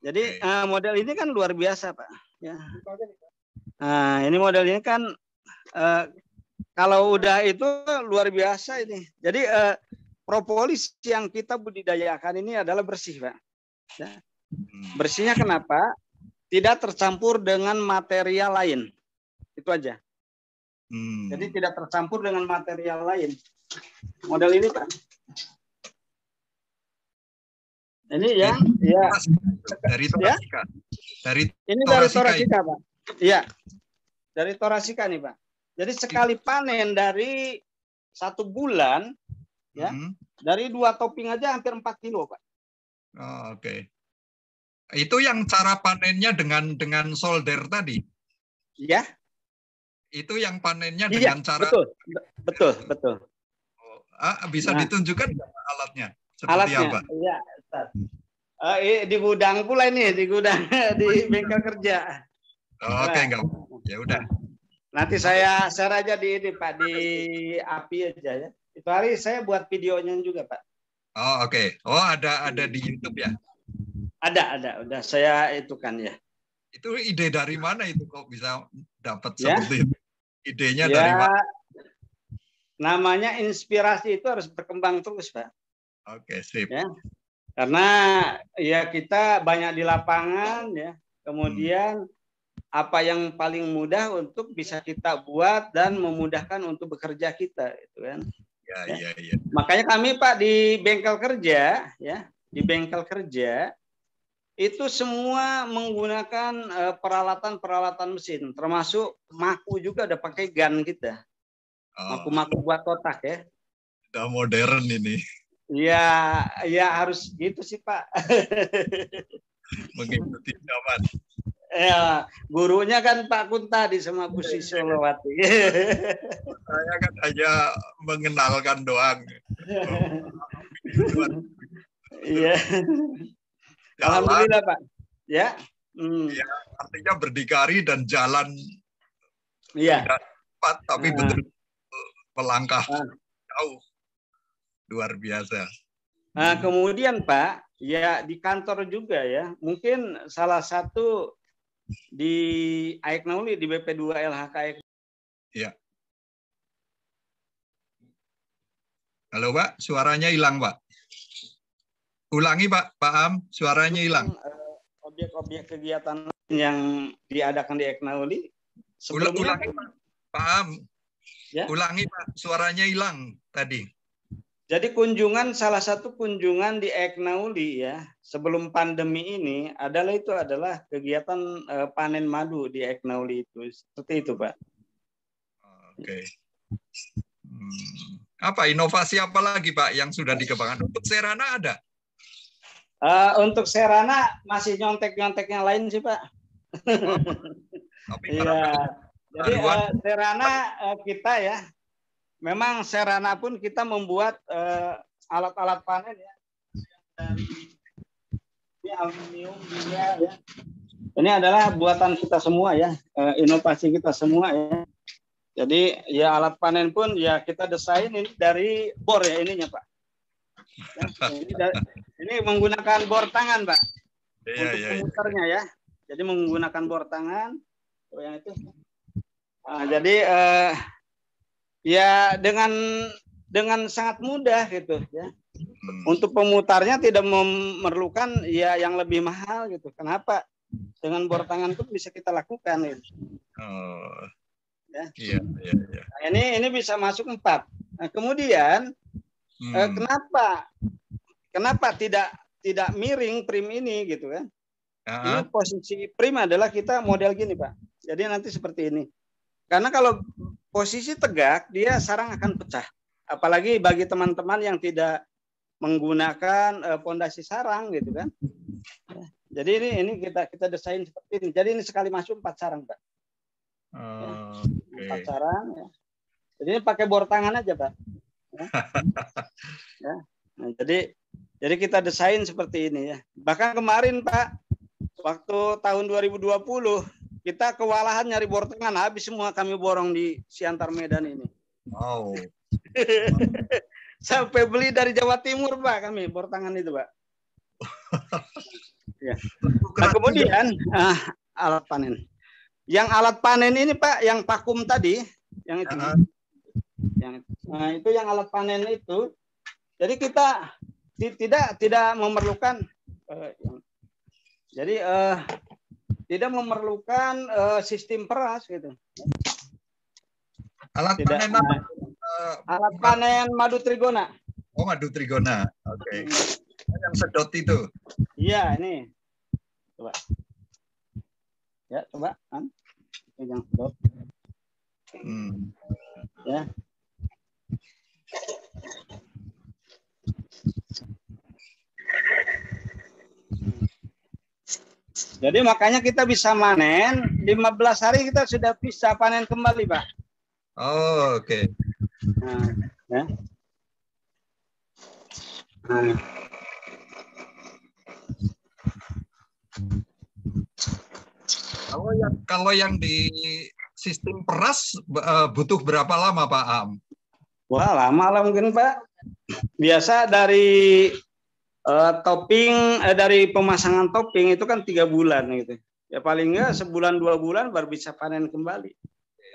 Jadi model ini kan luar biasa, Pak. Ya. Nah, ini model ini kan kalau udah itu luar biasa ini. Jadi propolis yang kita budidayakan ini adalah bersih, Pak. Ya. Bersihnya kenapa? Tidak tercampur dengan material lain. Itu aja. Jadi tidak tercampur dengan material lain. Model ini, Pak. Ini ya. Dari Torasika. Ini dari Torasika, Pak. Iya. Dari Torasika nih, Pak. Jadi sekali panen dari 1 bulan, ya, dari 2 topping aja hampir 4 kilo, Pak. Oh, oke. Itu yang cara panennya dengan solder tadi? Iya. Itu yang panennya dengan cara... Betul. Bisa ditunjukkan alatnya? Seperti alatnya, apa? Iya, Ustaz. Di gudang pula ini, di gudang di bengkel kerja. Oke, enggak. Ya udah. Nanti saya share aja di ini, Pak, di API aja ya. Itu hari saya buat videonya juga, Pak. Oh, oke. Oh, ada di YouTube ya? Ada. Udah saya itu kan ya. Itu ide dari mana itu kok bisa dapat seperti itu? Idenya ya, dari mana? Namanya inspirasi itu harus berkembang terus, Pak. Oke, sip. Ya. Karena ya kita banyak di lapangan ya. Kemudian apa yang paling mudah untuk bisa kita buat dan memudahkan untuk bekerja kita, itu kan. Ya. Makanya kami, Pak, di bengkel kerja ya, di bengkel kerja itu semua menggunakan peralatan mesin, termasuk maku juga ada pakai gun kita. Maku-maku buat kotak ya. Udah modern ini. Ya harus gitu sih, Pak. Mengikuti zaman. Ya, gurunya kan Pak Kunta sama Bu Sisolowati. Saya kan hanya mengenalkan doang. Iya. Alhamdulillah, Pak. Ya. Ya, artinya berdikari dan jalan tidak cepat, tapi betul melangkah jauh. Luar biasa. Nah, kemudian Pak, ya di kantor juga ya, mungkin salah satu di Aiknauli di BP2 LHK. Ya. Halo, Pak, suaranya hilang, Pak. Ulangi, Pak Am, suaranya hilang. Objek-objek kegiatan yang diadakan di Aiknauli. Ulangi, Pak Am. Ya? Ulangi, Pak, suaranya hilang tadi. Jadi salah satu kunjungan di Aiknauli ya sebelum pandemi ini adalah kegiatan panen madu di Aiknauli itu. Seperti itu, Pak. Oke. Apa inovasi apa lagi, Pak, yang sudah dikembangkan? Untuk Serana ada? Untuk Serana masih nyontek-nyontek yang lain sih, Pak. Iya. Jadi Serana kita ya. Memang Serana pun kita membuat alat-alat panen ya. Ini aluminium juga ya. Ini adalah buatan kita semua ya, inovasi kita semua ya. Jadi ya alat panen pun ya kita desain ini dari bor ya ininya, Pak. Ya, ini menggunakan bor tangan, Pak. Untuk pemutarnya ya. Jadi menggunakan bor tangan. Yang itu. Jadi ya dengan sangat mudah gitu ya. Untuk pemutarnya tidak memerlukan ya yang lebih mahal gitu. Kenapa? Dengan bor tangan pun bisa kita lakukan gitu. Ya. Iya. Nah, ini bisa masuk 4. Nah, kemudian kenapa tidak miring prim ini gitu kan? Ini posisi prima adalah kita model gini, Pak. Jadi nanti seperti ini. Karena kalau posisi tegak, dia sarang akan pecah. Apalagi bagi teman-teman yang tidak menggunakan pondasi sarang, gitu kan. Jadi ini kita desain seperti ini. Jadi ini sekali masuk 4 sarang, Pak. Okay. 4 sarang. Ya. Jadi ini pakai bor tangan aja, Pak. Ya. Nah, jadi kita desain seperti ini ya. Bahkan kemarin, Pak, waktu tahun 2020 kita kewalahan nyari bor tangan, habis semua kami borong di Siantar Medan ini. Wow. Sampai beli dari Jawa Timur, Pak, kami bor tangan itu, Pak. Ya. Nah, kemudian alat panen. Yang alat panen ini, Pak, yang vakum tadi, yang itu. Nah, itu yang alat panen itu. Jadi kita tidak memerlukan tidak memerlukan sistem peras gitu. Alat tidak, panen alat panen madu trigona. Oh, madu trigona. Oke. Yang sedot itu. Iya, ini. Coba. Ya, coba kan. Yang sedot. Ya. Jadi makanya kita bisa panen 15 hari kita sudah bisa panen kembali, Pak. Oh, oke. Nah, ya. Nah. Kalau yang di sistem peras butuh berapa lama, Pak Am? Wah, lama lah mungkin, Pak. Biasa dari topping dari pemasangan topping itu kan 3 bulan gitu. Ya paling enggak sebulan 2 bulan baru bisa panen kembali.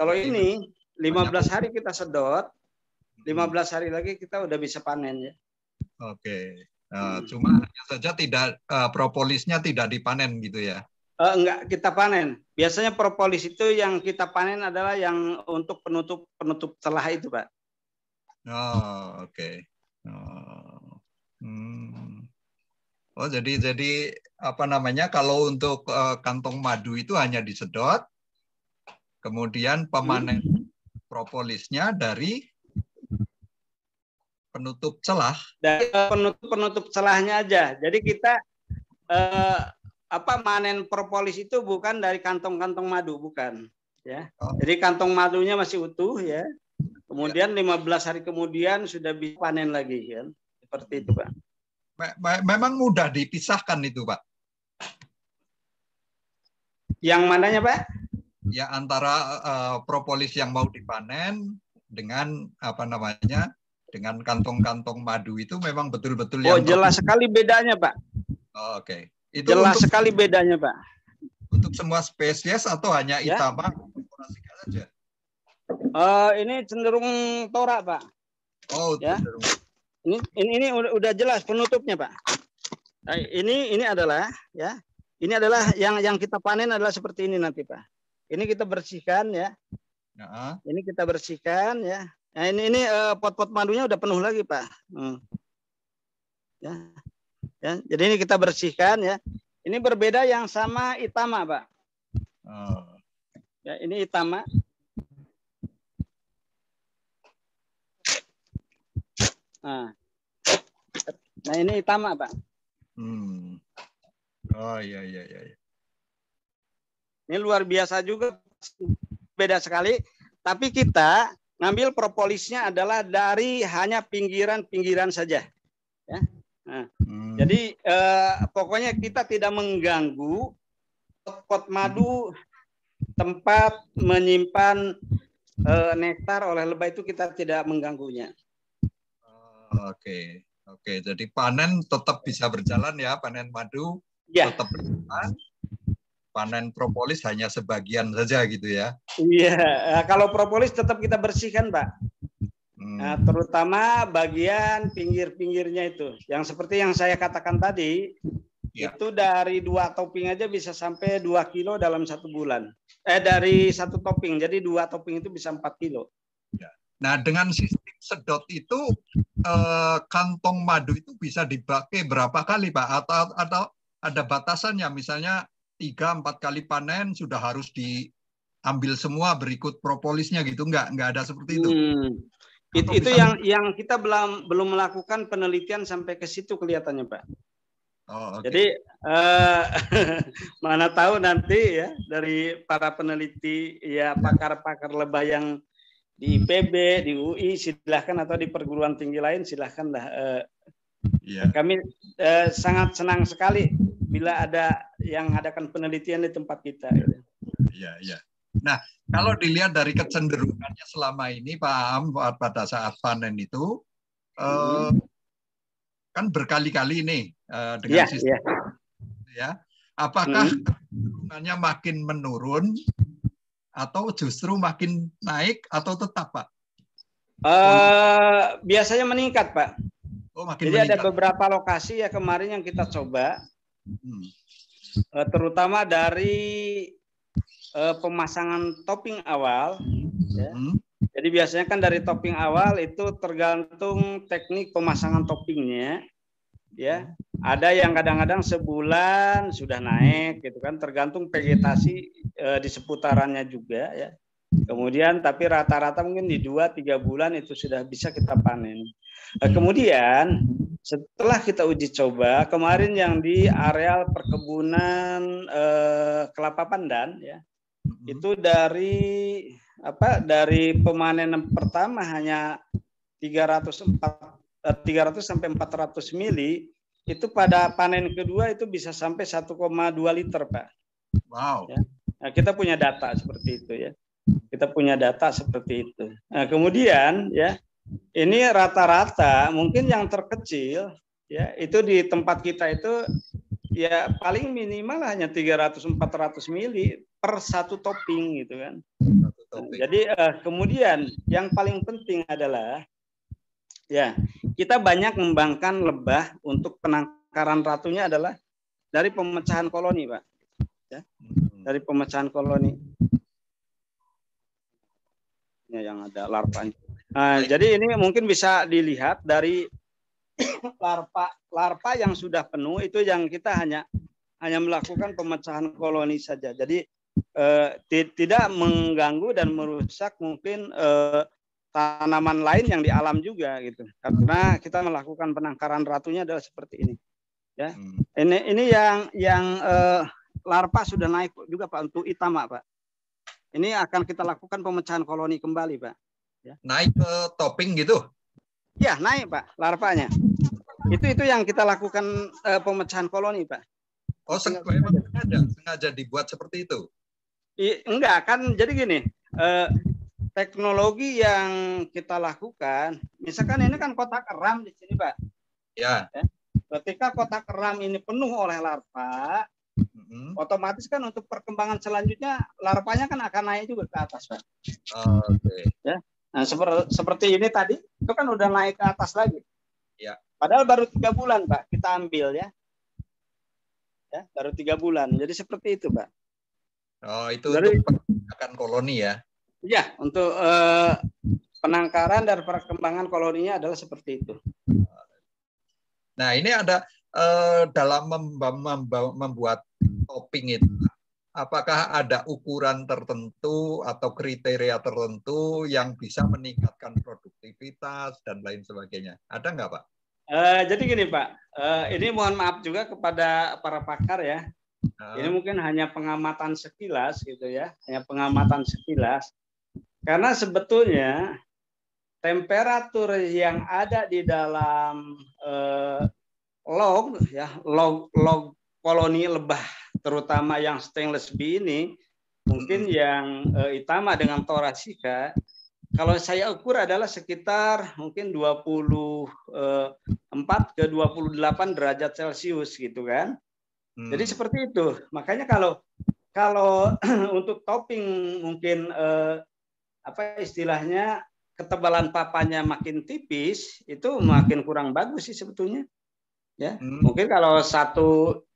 Kalau ini 15 hari kita sedot, 15 hari lagi kita udah bisa panen ya. Oke. Cuma hanya saja tidak propolisnya tidak dipanen gitu ya. Enggak kita panen. Biasanya propolis itu yang kita panen adalah yang untuk penutup celah itu, Pak. Oh, oke. Oh, jadi apa namanya? Kalau untuk kantong madu itu hanya disedot, kemudian pemanen propolisnya dari penutup celah. Dari penutup celahnya aja. Jadi kita manen propolis itu bukan dari kantong-kantong madu, bukan. Ya. Jadi kantong madunya masih utuh ya. Kemudian 15 hari kemudian sudah bisa panen lagi ya. Seperti itu, Pak. Memang mudah dipisahkan itu, Pak. Yang mananya, Pak? Ya antara propolis yang mau dipanen dengan apa namanya? Dengan kantong-kantong madu itu memang betul-betul yang jelas sekali bedanya, Pak. Oh, oke. Itu jelas sekali bedanya, Pak. Untuk semua spesies atau hanya Itama saja? Ini cenderung torak, Pak. Oh, ya. Cenderung. Ini udah jelas penutupnya, Pak. Nah, ini adalah ya. Ini adalah yang kita panen adalah seperti ini nanti, Pak. Ini kita bersihkan ya. Ini kita bersihkan ya. Nah, ini pot-pot madunya udah penuh lagi, Pak. Ya. Ya, jadi ini kita bersihkan ya. Ini berbeda yang sama Itama, Pak. Ya, ini Itama. Nah ini Itama, Pak. Oh iya. Ini luar biasa juga, beda sekali. Tapi kita ngambil propolisnya adalah dari hanya pinggiran-pinggiran saja. Ya. Nah, jadi pokoknya kita tidak mengganggu pot madu, tempat menyimpan nektar oleh lebah itu kita tidak mengganggunya. Oke. Jadi panen tetap bisa berjalan ya, panen madu tetap berjalan. Panen propolis hanya sebagian saja gitu ya. Iya, kalau propolis tetap kita bersihkan, Pak. Nah, terutama bagian pinggir-pinggirnya itu. Yang seperti yang saya katakan tadi, itu dari 2 topping aja bisa sampai 2 kilo dalam 1 bulan. Dari 1 topping, jadi 2 topping itu bisa 4 kilo. Nah, dengan sistem sedot itu kantong madu itu bisa dipakai berapa kali, Pak? Atau ada batasannya, misalnya 3-4 kali panen sudah harus diambil semua berikut propolisnya gitu, nggak ada seperti itu. Itu yang kita belum melakukan penelitian sampai ke situ kelihatannya, Pak. Oh, okay. Jadi mana tahu nanti ya dari para peneliti ya pakar-pakar lebah yang di IPB, di UI silahkan, atau di perguruan tinggi lain silahkanlah. Kami sangat senang sekali bila ada yang mengadakan penelitian di tempat kita. Iya. Nah, kalau dilihat dari kecenderungannya selama ini, Pak Am, pada saat panen itu, kan berkali-kali nih dengan sistem, ya. Apakah kecenderungannya makin menurun atau justru makin naik atau tetap, Pak? Biasanya meningkat, Pak. Oh, makin Jadi meningkat. ada beberapa lokasi ya kemarin yang kita coba, terutama dari pemasangan topping awal. Ya. Jadi biasanya kan dari topping awal itu tergantung teknik pemasangan toppingnya. Ya, ada yang kadang-kadang sebulan sudah naik, gitu kan, tergantung vegetasi di seputarannya juga, ya. Kemudian tapi rata-rata mungkin di 2-3 bulan itu sudah bisa kita panen. Kemudian setelah kita uji coba kemarin yang di areal perkebunan kelapa pandan, ya, itu dari pemanenan pertama hanya 300 sampai 400 mili, itu pada panen kedua itu bisa sampai 1,2 liter, Pak. Wow. Ya. Nah, kita punya data seperti itu, ya. Kita punya data seperti itu. Nah, kemudian ya ini rata-rata mungkin yang terkecil ya itu di tempat kita itu ya paling minimal hanya 300-400 mili per satu topping gitu kan. Jadi kemudian yang paling penting adalah ya kita banyak mengembangkan lebah untuk penangkaran ratunya adalah dari pemecahan koloni, Pak. Ya, dari pemecahan koloni. Yang ada larvanya. Nah, jadi ini mungkin bisa dilihat dari larva yang sudah penuh itu yang kita hanya melakukan pemecahan koloni saja. Jadi tidak mengganggu dan merusak mungkin tanaman lain yang di alam juga gitu. Karena kita melakukan penangkaran ratunya adalah seperti ini. Ya. Ini yang larva sudah naik juga, Pak, untuk Itama, Pak. Ini akan kita lakukan pemecahan koloni kembali, Pak. Ya. Naik ke topping gitu? Ya, naik, Pak, larvanya. Itu yang kita lakukan pemecahan koloni, Pak. Oh, sengaja dibuat seperti itu? Enggak, kan jadi gini, teknologi yang kita lakukan, misalkan ini kan kotak keram di sini, Pak. Ya. Ketika kotak keram ini penuh oleh larva, otomatis kan untuk perkembangan selanjutnya larvanya kan akan naik juga ke atas, Pak. Oke. Ya. Nah, seperti ini tadi itu kan udah naik ke atas lagi. Ya. Padahal baru 3 bulan, Pak, kita ambil ya. Ya, baru 3 bulan. Jadi seperti itu, Pak. Oh, itu untuk perkembangan koloni ya? Ya, untuk penangkaran dan perkembangan koloninya adalah seperti itu. Nah, ini ada dalam membuat topping itu, apakah ada ukuran tertentu atau kriteria tertentu yang bisa meningkatkan produktivitas dan lain sebagainya? Ada nggak, Pak? Jadi gini, Pak, ini mohon maaf juga kepada para pakar ya. Ini mungkin hanya pengamatan sekilas gitu ya, hanya pengamatan sekilas. Karena sebetulnya temperatur yang ada di dalam log koloni lebah, terutama yang stainless bee ini, mungkin yang Itama dengan Thoracea, kalau saya ukur adalah sekitar mungkin 24 ke 28 derajat Celcius gitu kan. Jadi seperti itu. Makanya kalau untuk topping mungkin apa istilahnya ketebalan papanya makin tipis, itu makin kurang bagus sih sebetulnya. Ya, mungkin kalau 1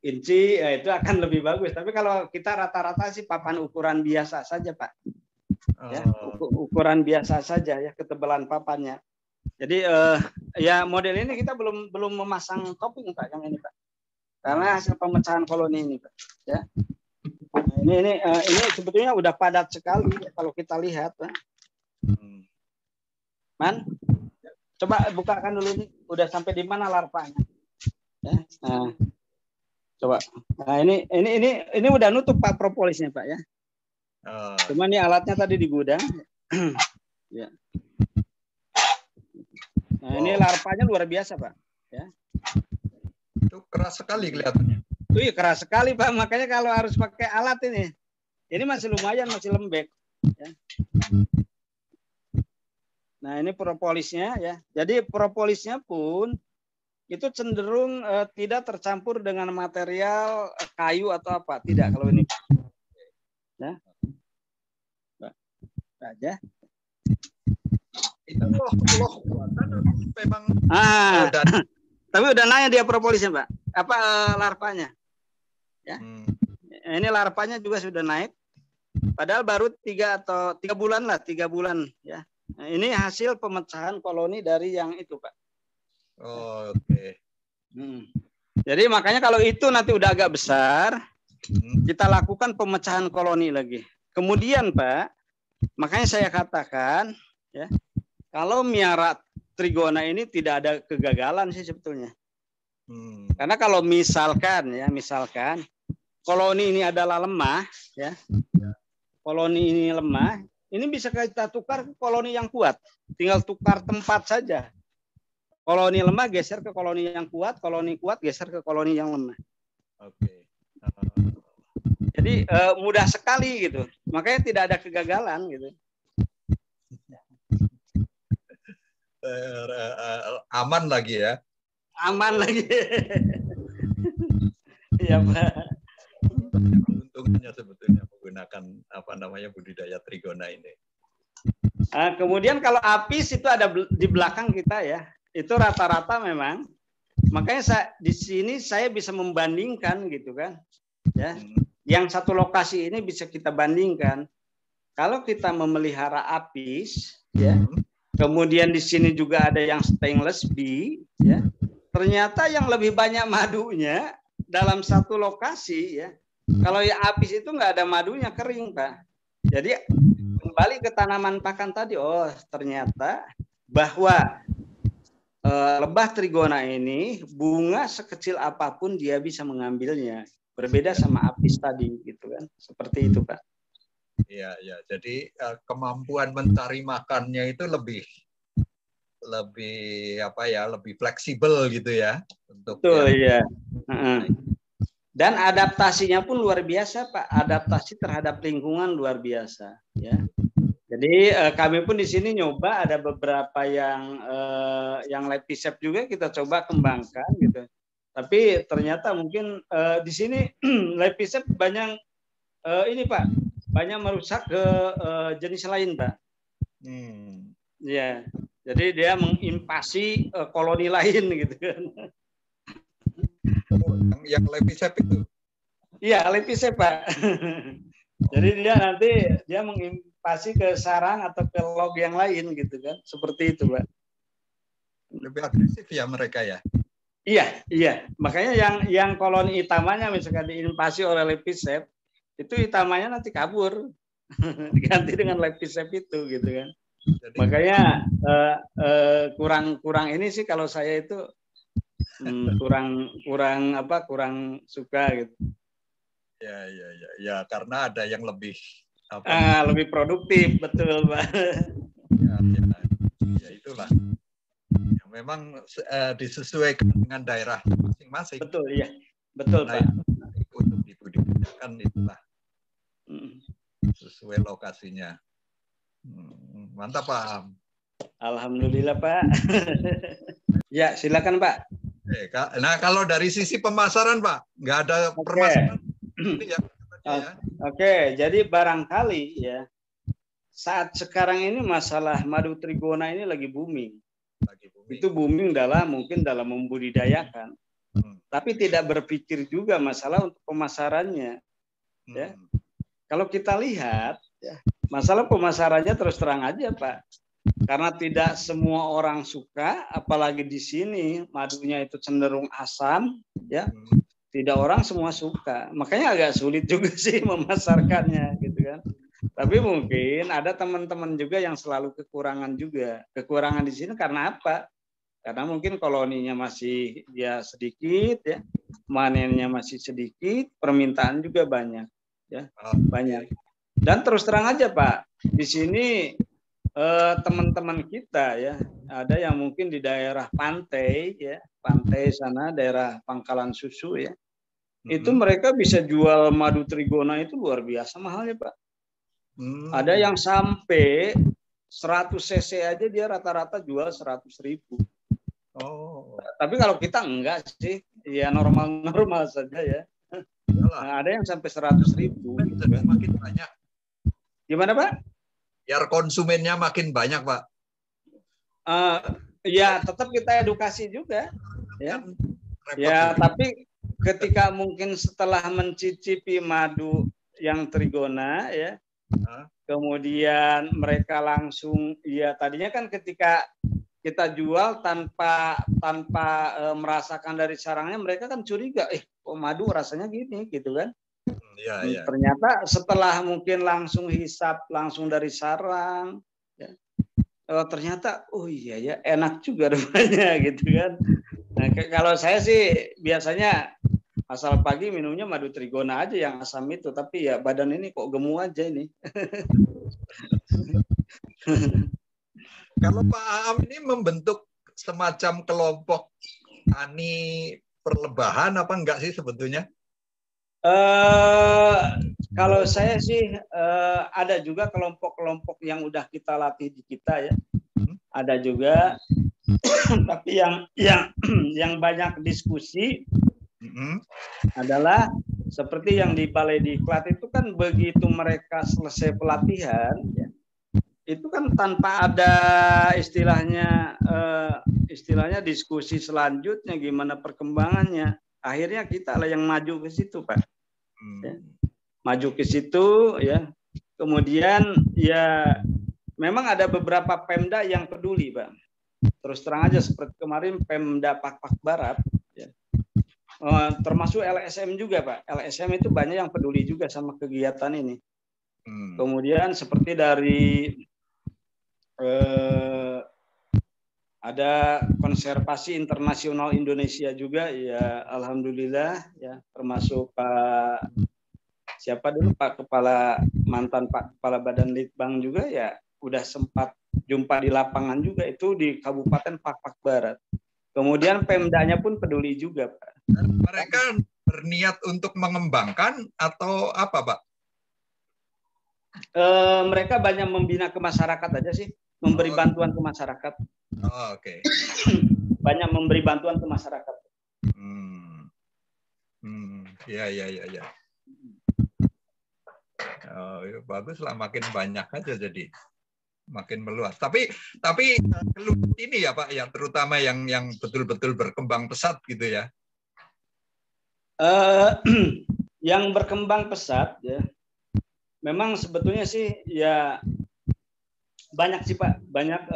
inci ya itu akan lebih bagus. Tapi kalau kita rata-rata sih papan ukuran biasa saja, Pak. Ya, ukuran biasa saja ya ketebalan papannya. Jadi ya model ini kita belum memasang topping, Pak, yang ini, Pak. karena hasil pemecahan koloni ini, Pak. Ya. Nah, ini sebetulnya udah padat sekali ya, kalau kita lihat, Pak. Man, coba bukakan dulu ini, udah sampai di mana larvanya? Ya. Nah, coba. Nah, ini udah nutup Pak propolisnya, Pak ya. Cuma ini alatnya tadi di gudang. Ya. Nah, ini larvanya luar biasa, Pak. Ya. Itu keras sekali kelihatannya. Itu ya keras sekali, Pak. Makanya kalau harus pakai alat ini masih lumayan, masih lembek. Ya. Nah, ini propolisnya ya. Jadi propolisnya pun itu cenderung tidak tercampur dengan material kayu atau apa. Tidak kalau ini. Ya. Aja. Itu loh memang. Tapi udah nanya dia propolisnya, Pak. Apa larvanya? Ya. Ini larvanya juga sudah naik. Padahal baru 3 bulan lah, 3 bulan ya. Nah, ini hasil pemecahan koloni dari yang itu, Pak. Oh, oke. Jadi makanya kalau itu nanti udah agak besar, kita lakukan pemecahan koloni lagi. Kemudian, Pak, makanya saya katakan ya, kalau miara trigona ini tidak ada kegagalan sih sebetulnya. Karena kalau misalkan koloni ini adalah lemah, ya, koloni ini lemah, ini bisa kita tukar ke koloni yang kuat. Tinggal tukar tempat saja. Koloni lemah geser ke koloni yang kuat, koloni kuat geser ke koloni yang lemah. Oke. Jadi mudah sekali gitu. Makanya tidak ada kegagalan gitu. Aman lagi ya. Aman lagi. Iya, Pak. Untungnya sebetulnya menggunakan budidaya trigona ini. Kemudian kalau apis itu ada di belakang kita ya. Itu rata-rata memang. Makanya di sini saya bisa membandingkan gitu kan. Ya. Yang satu lokasi ini bisa kita bandingkan. Kalau kita memelihara apis ya. Kemudian di sini juga ada yang stainless bee, ya. Ternyata yang lebih banyak madunya dalam satu lokasi, ya. Kalau yang apis itu nggak ada madunya, kering, Pak. Jadi kembali ke tanaman pakan tadi, ternyata bahwa lebah trigona ini bunga sekecil apapun dia bisa mengambilnya. Berbeda sama apis tadi, gitu kan? Seperti itu, Pak. Iya, ya. Jadi kemampuan mencari makannya itu lebih fleksibel gitu ya untuk. Betul ya. Dan adaptasinya pun luar biasa, Pak. Adaptasi terhadap lingkungan luar biasa, ya. Jadi kami pun di sini nyoba ada beberapa yang lepisep juga kita coba kembangkan gitu. Tapi ternyata mungkin di sini lepisep banyak ini, Pak. Banyak merusak ke jenis lain, Pak. Ya, jadi dia menginvasi koloni lain gitu kan. Yang lepisep itu? Iya, lepisep, Pak. Jadi dia menginvasi ke sarang atau ke log yang lain gitu kan, seperti itu, Pak. Lebih agresif ya mereka ya? Iya. Makanya yang koloni utamanya misalkan diinvasi oleh lepisep, itu utamanya nanti kabur, diganti dengan lepisep itu gitu kan. Jadi, makanya kurang ini sih kalau saya itu kurang suka gitu. Ya karena ada yang lebih lebih produktif, betul, Pak. Ya itulah. Ya, memang disesuaikan dengan daerah masing-masing. Betul, iya. Betul, Pak. Untuk dibudidayakan itulah. Sesuai lokasinya. Mantap, Pak. Alhamdulillah, Pak. Ya, silakan, Pak. Nah, kalau dari sisi pemasaran, Pak, nggak ada permasalahan. Oke, jadi barangkali ya saat sekarang ini masalah madu trigona ini lagi booming. Itu booming mungkin dalam membudidayakan, tapi tidak berpikir juga masalah untuk pemasarannya. Ya. Kalau kita lihat, ya, masalah pemasarannya terus terang aja, Pak. Karena tidak semua orang suka, apalagi di sini madunya itu cenderung asam, ya. tidak orang semua suka. Makanya agak sulit juga sih memasarkannya gitu kan. Tapi mungkin ada teman-teman juga yang selalu kekurangan juga. Kekurangan di sini karena apa? Karena mungkin koloninya masih ya sedikit ya, manennya masih sedikit, permintaan juga banyak ya, banyak. Dan terus terang aja Pak, di sini teman-teman kita ya, ada yang mungkin di daerah pantai ya, pantai sana daerah Pangkalan Susu ya. Itu mereka bisa jual madu trigona itu luar biasa mahalnya Pak. Ada yang sampai 100 cc aja dia rata-rata jual 100.000. Oh. Tapi kalau kita enggak sih, ya normal-normal saja ya. Nah, ada yang sampai 100.000. Gitu kan. Makin banyak. Gimana Pak? Biar konsumennya makin banyak Pak. Ya tetap kita edukasi juga. Ya, ya tapi ketika mungkin setelah mencicipi madu yang trigona ya, kemudian mereka langsung ya tadinya kan ketika kita jual tanpa merasakan dari sarangnya mereka kan curiga, kok madu rasanya gini gitu kan. Ya. Ternyata setelah mungkin langsung hisap langsung dari sarang ya, ternyata oh iya ya enak juga rupanya gitu kan. Nah, kalau saya sih biasanya asal pagi minumnya madu trigona aja yang asam itu, tapi ya badan ini kok gemuk aja ini. Kalau Pak Aam ini membentuk semacam kelompok tani perlebahan apa enggak sih sebetulnya? Kalau saya sih ada juga kelompok-kelompok yang udah kita latih di kita ya. Ada juga tapi yang banyak diskusi adalah seperti yang di Balai Diklat itu kan begitu mereka selesai pelatihan ya, itu kan tanpa ada istilahnya diskusi selanjutnya gimana perkembangannya. Akhirnya kita lah yang maju ke situ Pak. Ya. Maju ke situ ya. Kemudian ya memang ada beberapa Pemda yang peduli Pak. Terus terang aja seperti kemarin Pemda Pak Barat ya. Termasuk LSM juga Pak. LSM itu banyak yang peduli juga sama kegiatan ini. Kemudian seperti dari ada Konservasi Internasional Indonesia juga ya, alhamdulillah ya, termasuk Pak siapa dulu Pak mantan Pak Kepala Badan Litbang juga ya udah sempat jumpa di lapangan juga itu di Kabupaten Pak Barat. Kemudian Pemdanya pun peduli juga Pak. Mereka berniat untuk mengembangkan atau apa Pak? Mereka banyak membina ke masyarakat aja sih, memberi bantuan ke masyarakat. Oke. Banyak memberi bantuan ke masyarakat. Ya. Ya, baguslah makin banyak aja jadi makin meluas. Tapi ini ya Pak, yang terutama yang betul-betul berkembang pesat gitu ya. Yang berkembang pesat ya. Memang sebetulnya sih ya banyak sih Pak, banyak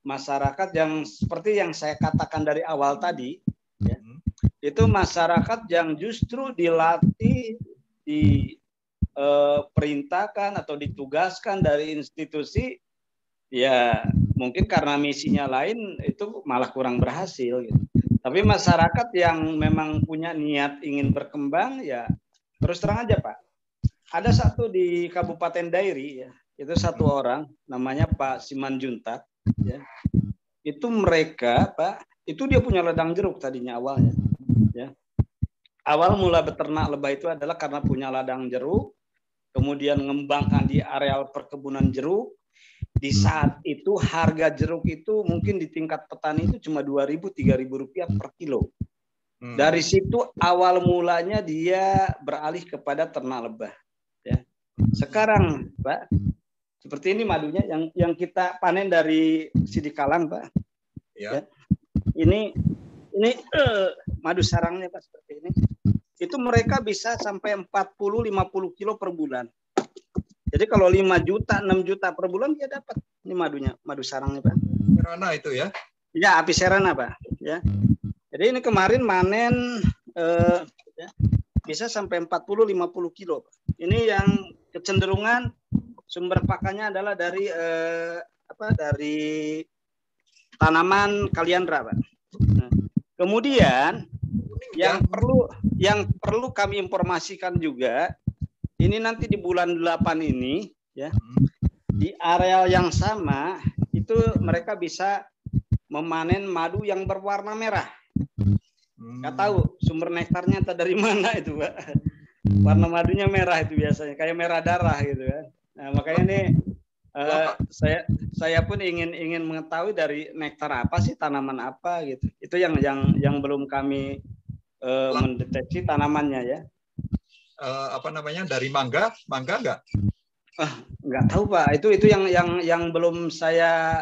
masyarakat yang seperti yang saya katakan dari awal tadi ya, itu masyarakat yang justru dilatih, diperintahkan atau ditugaskan dari institusi ya mungkin karena misinya lain itu malah kurang berhasil gitu. Tapi masyarakat yang memang punya niat ingin berkembang ya terus terang aja Pak. Ada satu di Kabupaten Dairi ya, itu satu orang namanya Pak Simanjuntak ya. Itu mereka Pak, itu dia punya ladang jeruk tadinya awalnya ya. Awal mula beternak lebah itu adalah karena punya ladang jeruk, kemudian mengembangkan di areal perkebunan jeruk. Di saat itu harga jeruk itu mungkin di tingkat petani itu cuma 2.000-3.000 rupiah per kilo. Dari situ awal mulanya dia beralih kepada ternak lebah. Ya. Sekarang, Pak, seperti ini madunya yang kita panen dari Sidikalang, Pak. Ya. Ini madu sarangnya, Pak, seperti ini. Itu mereka bisa sampai 40-50 kilo per bulan. Jadi kalau 5 juta, 6 juta per bulan dia dapat ini madunya, madu sarangnya, Pak. Serana itu ya? Ya, api serana, Pak. Ya. Jadi ini kemarin manen ya, bisa sampai 40-50 kilo. Ini yang kecenderungan sumber pakannya adalah dari dari tanaman kaliandra, Pak. Nah, kemudian yang perlu kami informasikan juga, ini nanti di bulan 8 ini ya, di areal yang sama itu mereka bisa memanen madu yang berwarna merah. Nggak tahu sumber nektarnya entah dari mana itu, Pak. Warna madunya merah itu biasanya, kayak merah darah gitu kan. Nah, makanya ini saya pun ingin mengetahui dari nektar apa sih, tanaman apa gitu. Itu yang belum kami mendeteksi tanamannya ya. Apa namanya, dari mangga nggak? Nggak tahu, Pak. Itu yang belum saya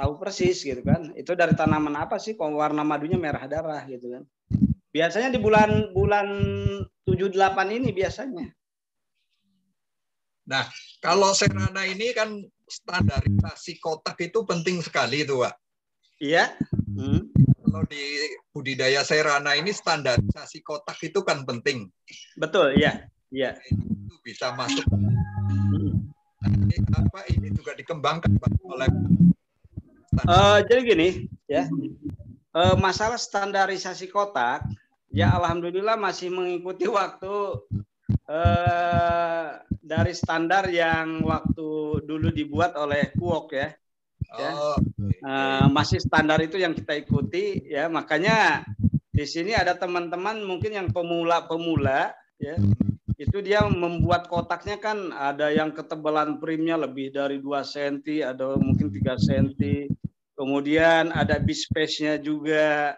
tahu persis gitu kan. Itu dari tanaman apa sih kok warna madunya merah darah gitu kan. Biasanya di bulan 7-8 ini biasanya. Nah, kalau serana ini kan standarisasi kotak itu penting sekali itu, Pak. Iya. Kalau di budidaya serana ini standarisasi kotak itu kan penting. Betul, iya. Iya. Itu bisa masuk. Ini juga dikembangkan oleh. Jadi gini, ya. Masalah standarisasi kotak, ya alhamdulillah masih mengikuti waktu dari standar yang waktu dulu dibuat oleh Kuok ya. Masih standar itu yang kita ikuti ya, makanya di sini ada teman-teman mungkin yang pemula ya, itu dia membuat kotaknya kan ada yang ketebalan primnya lebih dari 2 cm, ada mungkin 3 cm, kemudian ada base space-nya juga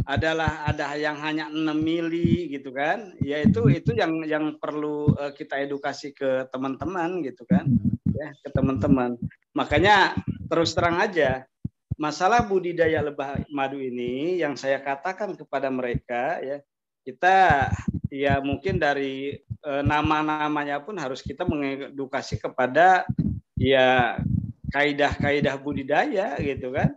ada yang hanya 6 mili gitu kan, ya itu yang perlu kita edukasi ke teman-teman gitu kan ya, ke teman-teman. Makanya terus terang aja, masalah budidaya lebah madu ini yang saya katakan kepada mereka ya, kita ya mungkin dari nama-namanya pun harus kita mengedukasi kepada ya kaidah-kaidah budidaya gitu kan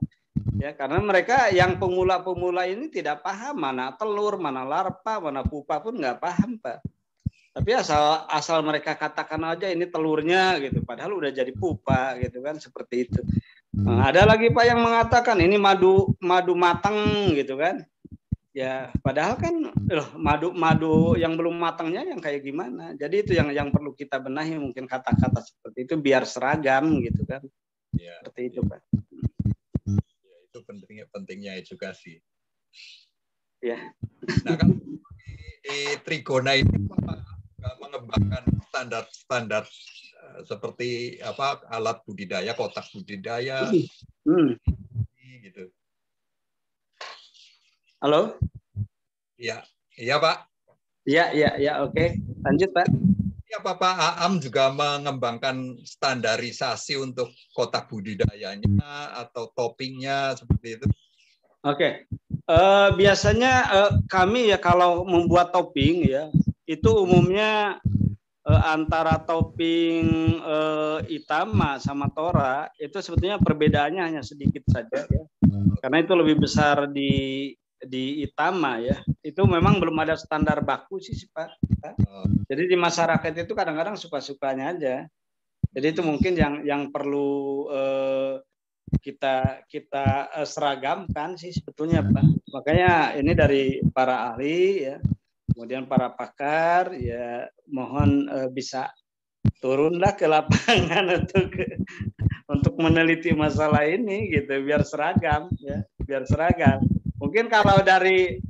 ya, karena mereka yang pemula-pemula ini tidak paham mana telur, mana larva, mana pupa pun nggak paham, Pak. Tapi asal mereka katakan aja ini telurnya gitu, padahal udah jadi pupa gitu kan, seperti itu. Nah, ada lagi Pak yang mengatakan ini madu matang gitu kan. Ya, padahal kan madu yang belum matangnya yang kayak gimana. Jadi itu yang perlu kita benahi, mungkin kata-kata seperti itu biar seragam gitu kan. Ya, seperti itu, Pak. Ya, itu pentingnya edukasi. Ya. Nah, kan di Trigona ini mengembangkan standar seperti apa, alat budidaya, kotak budidaya gitu. Halo? Iya, iya Pak. Iya, oke. Lanjut Pak. Apa Pak Aam juga mengembangkan standarisasi untuk kotak budidayanya atau toppingnya seperti itu? Oke. Biasanya kami ya kalau membuat topping ya, itu umumnya antara topping Itama sama Tora itu sebetulnya perbedaannya hanya sedikit saja ya. Karena itu lebih besar di Itama ya. Itu memang belum ada standar baku sih Pak. Jadi di masyarakat itu kadang-kadang suka-sukanya aja. Jadi itu mungkin yang perlu kita seragamkan sih sebetulnya Pak. Makanya ini dari para ahli ya, kemudian para pakar ya, mohon bisa turunlah ke lapangan untuk meneliti masalah ini gitu, biar seragam ya, biar seragam. Mungkin kalau dari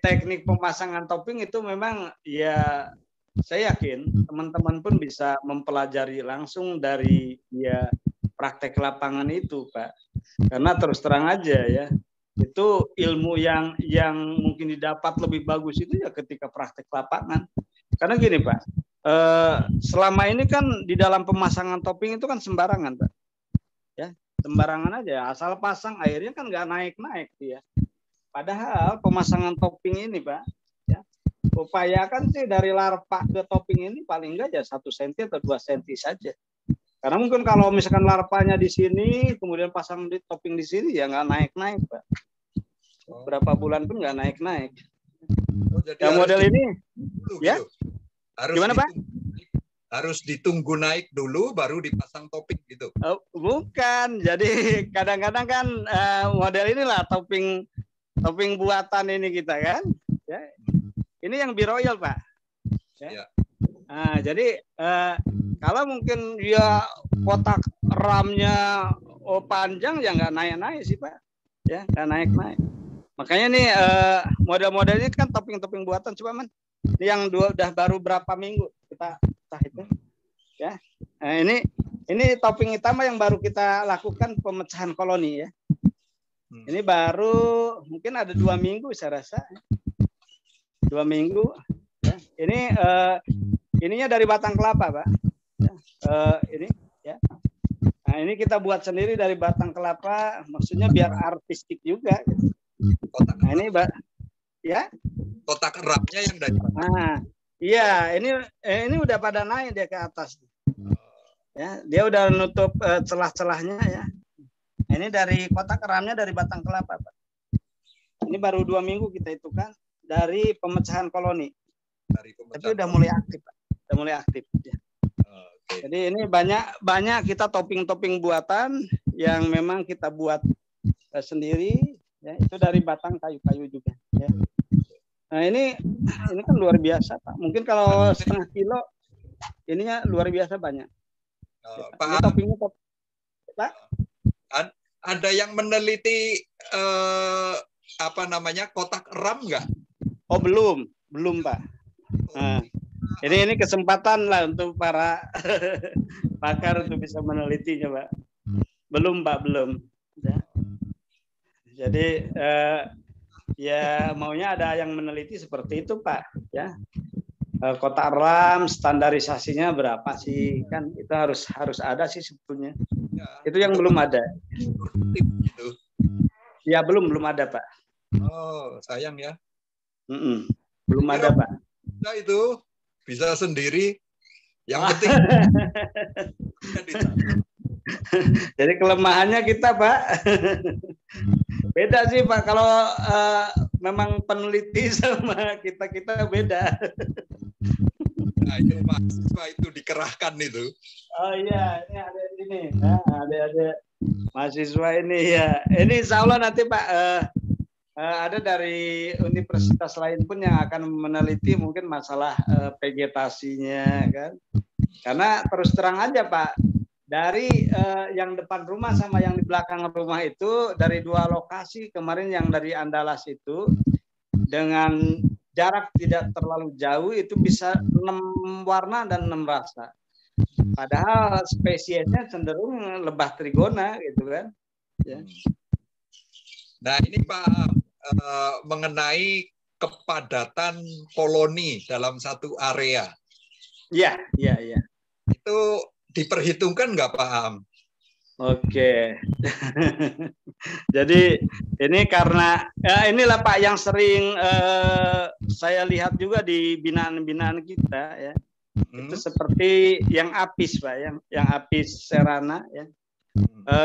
teknik pemasangan topping itu memang ya saya yakin teman-teman pun bisa mempelajari langsung dari ya praktek lapangan itu Pak. Karena terus terang aja ya, itu ilmu yang mungkin didapat lebih bagus itu ya ketika praktek lapangan. Karena gini Pak, selama ini kan di dalam pemasangan topping itu kan sembarangan Pak. Ya, sembarangan aja, asal pasang airnya kan nggak naik-naik ya. Padahal pemasangan topping ini Pak, ya, upayakan sih dari larva ke topping ini paling enggak ya 1 cm atau 2 cm saja. Karena mungkin kalau misalkan larvanya di sini, kemudian pasang di topping di sini, ya nggak naik-naik, Pak. Berapa bulan pun nggak naik-naik. Oh, jadi Ya model ini dulu, ya. gitu. Harus Gimana Pak? Harus ditunggu naik dulu baru dipasang topping gitu. Bukan. Jadi kadang-kadang kan model inilah topping buatan ini kita kan. Ya. Ini yang biroyal Pak. Ya. Nah, jadi kalau mungkin dia kotak RAM-nya panjang ya nggak naik-naik sih Pak. Ya nggak naik-naik. Makanya nih model-model ini kan topping buatan coba man. Ini yang udah baru berapa minggu kita itu. Ya. Nah, ini topping utama yang baru kita lakukan pemecahan koloni ya. Ini baru mungkin ada 2 minggu saya rasa. 2 minggu. Ya. Ini ininya dari batang kelapa Pak. Ya. Ini ya. Nah ini kita buat sendiri dari batang kelapa. Maksudnya biar artistik juga. Gitu. Nah ini ya. Kotak eramnya yang dari. Nah, iya, ini udah pada naik dia ke atas. Ya, dia udah nutup celah-celahnya ya. Ini dari kotak eramnya dari batang kelapa, Pak. Ini baru 2 minggu kita itu kan dari pemecahan koloni. Tapi udah mulai aktif, Pak. Udah mulai aktif. Ya. Okay. Jadi ini banyak kita topping buatan yang memang kita buat sendiri. Ya, itu dari batang kayu-kayu juga. Ya. Nah ini kan luar biasa Pak. Mungkin kalau setengah kilo ininya luar biasa banyak. Pak, ini toppingnya Pak. Ada yang meneliti apa namanya kotak eram nggak? Oh belum Pak. Nah, ini kesempatan lah untuk para pakar untuk bisa menelitinya Pak. Belum Pak belum. Ya. Jadi ya maunya ada yang meneliti seperti itu Pak ya. Kotak RAM standarisasinya berapa sih kan itu harus ada sih sebetulnya ya, itu yang belum ada gitu. Ya belum ada Pak. Oh sayang ya. Belum ada Pak. Nah, itu bisa sendiri yang penting. Jadi kelemahannya kita Pak beda sih Pak kalau memang peneliti sama kita beda. Nah, itu mahasiswa itu dikerahkan itu. Oh iya, ini ada ini. Nah, ada mahasiswa ini ya. Ini insya Allah nanti Pak ada dari universitas lain pun yang akan meneliti mungkin masalah vegetasinya kan. Karena terus terang aja Pak, dari yang depan rumah sama yang di belakang rumah itu dari 2 lokasi kemarin yang dari Andalas itu dengan jarak tidak terlalu jauh itu bisa 6 warna dan 6 rasa. Padahal spesiesnya cenderung lebah trigona gitu kan. Ya. Nah ini Pak mengenai kepadatan koloni dalam satu area. Iya. Itu diperhitungkan nggak Pak Am? Oke. Jadi ini karena inilah Pak yang sering saya lihat juga di binaan-binaan kita ya. Itu seperti yang apis Pak, yang apis serana ya.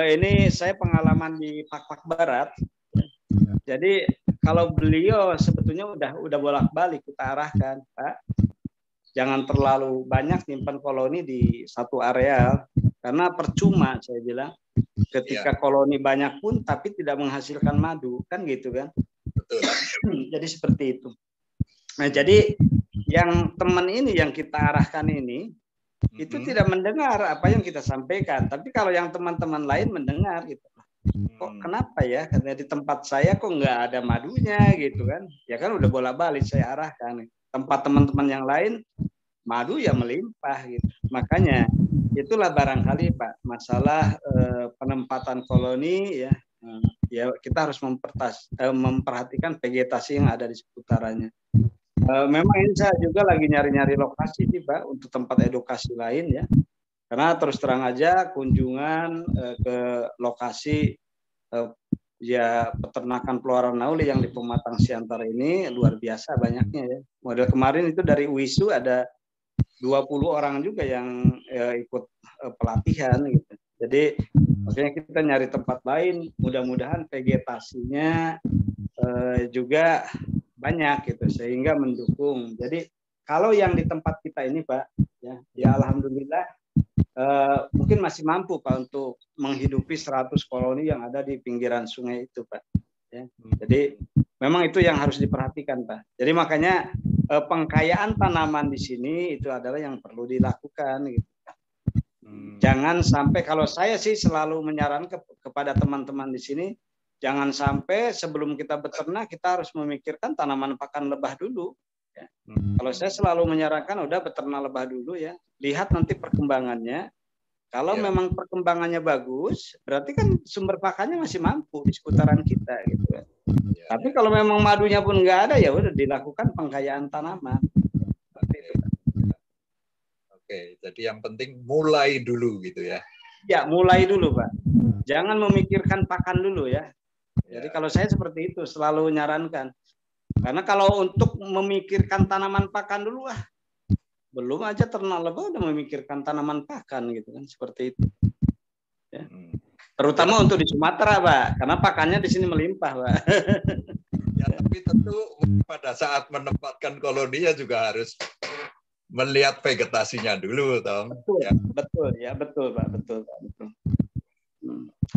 Ini saya pengalaman di Pak Barat. Jadi kalau beliau sebetulnya udah bolak-balik kita arahkan Pak. Jangan terlalu banyak nyimpan koloni di satu areal karena percuma saya bilang. Ketika koloni banyak pun tapi tidak menghasilkan madu kan gitu kan. Betul. Jadi seperti itu. Nah jadi yang teman ini yang kita arahkan ini itu tidak mendengar apa yang kita sampaikan. Tapi kalau yang teman-teman lain mendengar gitu. Kok kenapa ya? Karena di tempat saya kok nggak ada madunya gitu kan. Ya kan udah bolak-balik saya arahkan. Tempat teman-teman yang lain madu ya melimpah gitu. Makanya itulah barangkali Pak masalah penempatan koloni ya. Ya kita harus memperhatikan vegetasi yang ada di seputarannya. Memang ini saya juga lagi nyari-nyari lokasi sih Pak untuk tempat edukasi lain ya. Karena terus terang aja kunjungan ke lokasi ya peternakan Floral Nauli yang di Pematang Siantar ini luar biasa banyaknya ya. Model kemarin itu dari UISU ada 20 orang juga yang ikut pelatihan gitu. Jadi makanya kita nyari tempat lain, mudah-mudahan vegetasinya juga banyak gitu sehingga mendukung. Jadi kalau yang di tempat kita ini Pak, ya alhamdulillah mungkin masih mampu Pak untuk menghidupi 100 koloni yang ada di pinggiran sungai itu Pak. Ya. Jadi memang itu yang harus diperhatikan Pak. Jadi makanya pengkayaan tanaman di sini itu adalah yang perlu dilakukan gitu. Jangan sampai, kalau saya sih selalu menyarankan kepada teman-teman di sini, jangan sampai sebelum kita beternak kita harus memikirkan tanaman pakan lebah dulu. Ya. Kalau saya selalu menyarankan udah beternak lebah dulu ya, lihat nanti perkembangannya. Kalau memang perkembangannya bagus, berarti kan sumber pakannya masih mampu di seputaran kita gitu kan. Tapi kalau memang madunya pun nggak ada, ya udah dilakukan pengkayaan tanaman. Oke, jadi yang penting mulai dulu gitu ya. Ya, mulai dulu Pak. Jangan memikirkan pakan dulu ya. Jadi kalau saya seperti itu selalu nyarankan. Karena kalau untuk memikirkan tanaman pakan dulu, belum aja ternak lebah udah memikirkan tanaman pakan gitu kan, seperti itu. Ya. Terutama untuk di Sumatera Pak, karena pakannya di sini melimpah Pak. Ya, tapi tentu pada saat menempatkan koloninya juga harus melihat vegetasinya dulu, Tom. Betul, ya. Betul Pak, betul.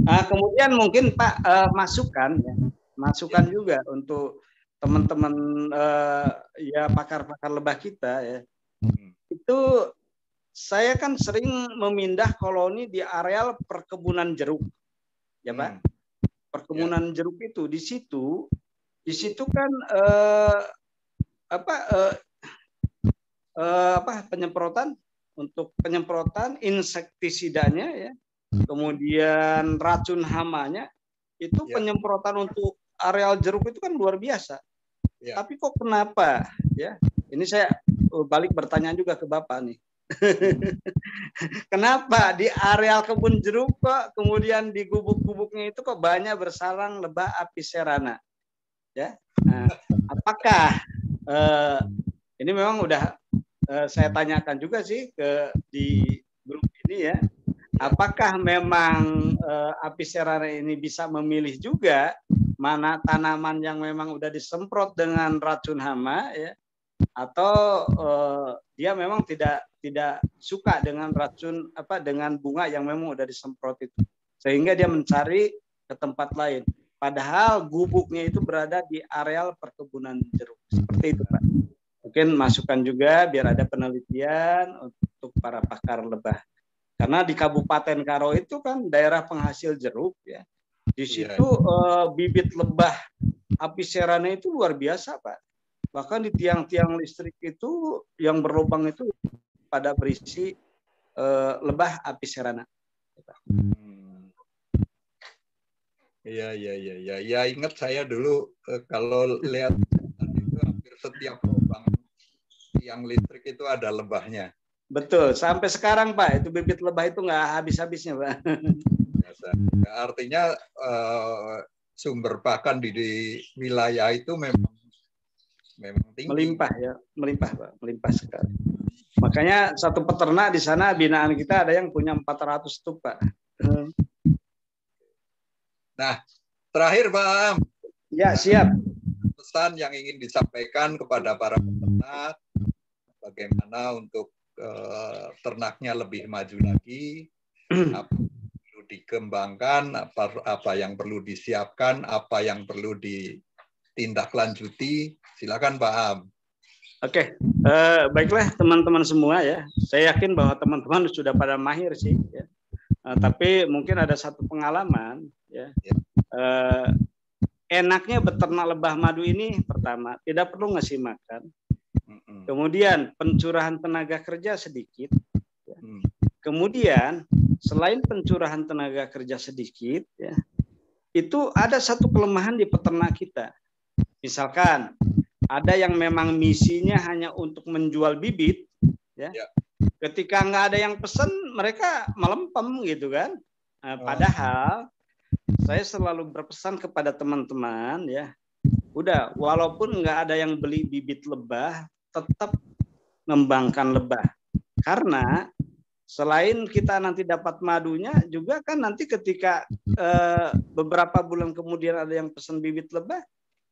Kemudian mungkin Pak masukan juga untuk teman-teman ya pakar-pakar lebah kita ya. Itu saya kan sering memindah koloni di areal perkebunan jeruk, ya Pak. Perkebunan jeruk itu di situ kan penyemprotan insektisidanya ya, kemudian racun hamanya itu penyemprotan untuk areal jeruk itu kan luar biasa. Tapi kok kenapa ya? Ini saya balik bertanya juga ke Bapak nih. Kenapa di areal kebun jeruk kok kemudian di gubuk-gubuknya itu kok banyak bersarang lebah Apis cerana? Ya, apakah ini memang udah saya tanyakan juga sih di grup ini ya. Apakah memang Apis cerana ini bisa memilih juga mana tanaman yang memang udah disemprot dengan racun hama ya? Atau dia memang tidak suka dengan racun dengan bunga yang memang udah disemprot itu, sehingga dia mencari ke tempat lain padahal gubuknya itu berada di areal perkebunan jeruk. Seperti itu Pak, mungkin masukan juga biar ada penelitian untuk para pakar lebah, karena di Kabupaten Karo itu kan daerah penghasil jeruk ya, di situ bibit lebah Apis cerana itu luar biasa Pak. Bahkan di tiang-tiang listrik itu yang berlubang itu pada berisi lebah Apis cerana. Ya, ingat saya dulu kalau lihat itu hampir setiap lubang tiang listrik itu ada lebahnya. Betul, sampai sekarang Pak, itu bibit lebah itu nggak habis-habisnya Pak. Artinya sumber pakan di wilayah itu memang tinggi. Melimpah Pak, melimpah sekali. Makanya satu peternak di sana binaan kita ada yang punya 400 stuk Pak. Nah, terakhir Pak. Ya, siap. Pesan yang ingin disampaikan kepada para peternak, bagaimana untuk ternaknya lebih maju lagi, apa yang perlu dikembangkan, apa yang perlu disiapkan, apa yang perlu ditindaklanjuti. Silakan Pak Am. Oke, baiklah teman-teman semua ya. Saya yakin bahwa teman-teman sudah pada mahir sih. Ya. Tapi mungkin ada satu pengalaman ya. Enaknya beternak lebah madu ini pertama tidak perlu ngasih makan. Kemudian pencurahan tenaga kerja sedikit. Ya. Kemudian selain pencurahan tenaga kerja sedikit, ya, itu ada satu kelemahan di peternak kita. Misalkan ada yang memang misinya hanya untuk menjual bibit, ya. Ketika nggak ada yang pesan, mereka melempem gitu kan. Padahal saya selalu berpesan kepada teman-teman, ya, udah walaupun nggak ada yang beli bibit lebah, tetap ngembangkan lebah. Karena selain kita nanti dapat madunya, juga kan nanti ketika beberapa bulan kemudian ada yang pesan bibit lebah,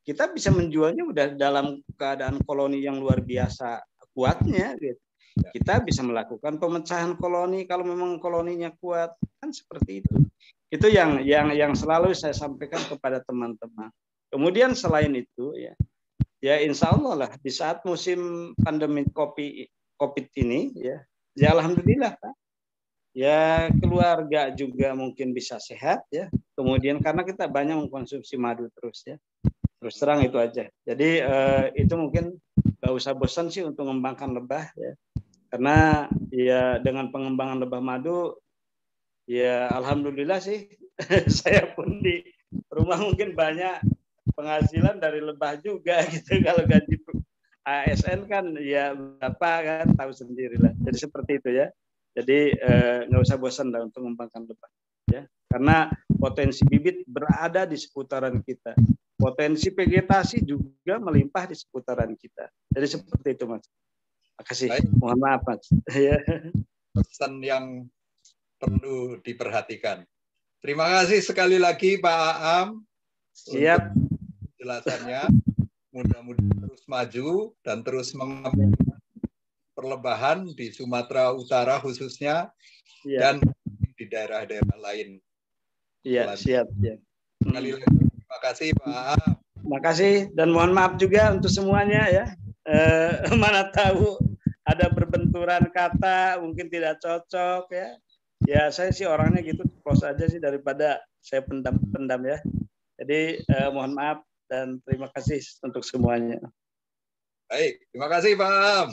kita bisa menjualnya udah dalam keadaan koloni yang luar biasa kuatnya gitu. Kita bisa melakukan pemecahan koloni kalau memang koloninya kuat, kan seperti itu. Itu yang selalu saya sampaikan kepada teman-teman. Kemudian selain itu ya insya Allah lah di saat musim pandemi COVID ini ya alhamdulillah Pak. Ya keluarga juga mungkin bisa sehat ya. Kemudian karena kita banyak mengkonsumsi madu terus ya. Terus terang itu aja. Jadi itu mungkin gak usah bosan sih untuk mengembangkan lebah ya. Karena ya dengan pengembangan lebah madu ya alhamdulillah sih saya pun di rumah mungkin banyak penghasilan dari lebah juga gitu. Kalau gaji ASN kan ya berapa kan tahu sendirilah. Jadi seperti itu ya. Jadi nggak usah bosan lah untuk mengembangkan lebah ya. Karena potensi bibit berada di seputaran kita. Potensi vegetasi juga melimpah di seputaran kita. Jadi seperti itu Mas. Makasih. Mohon maaf Mas. Pesan yang perlu diperhatikan. Terima kasih sekali lagi Pak Aam. Siap. Penjelasannya. Mudah-mudahan terus maju dan terus mengembangkan perlebahan di Sumatera Utara khususnya dan di daerah-daerah lain. Iya, siap. Ya. Sekali lagi terima kasih Pak Aam. Terima kasih dan mohon maaf juga untuk semuanya ya. Mana tahu ada berbenturan kata, mungkin tidak cocok ya. Ya saya sih orangnya gitu, close aja sih daripada saya pendam ya. Jadi mohon maaf dan terima kasih untuk semuanya. Baik, terima kasih Pak Aam.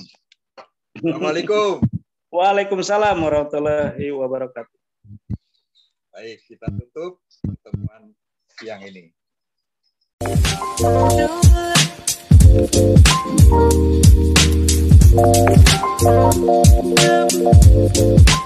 Assalamualaikum. Waalaikumsalam warahmatullahi wabarakatuh. Baik, kita tutup pertemuan siang ini. Thank you.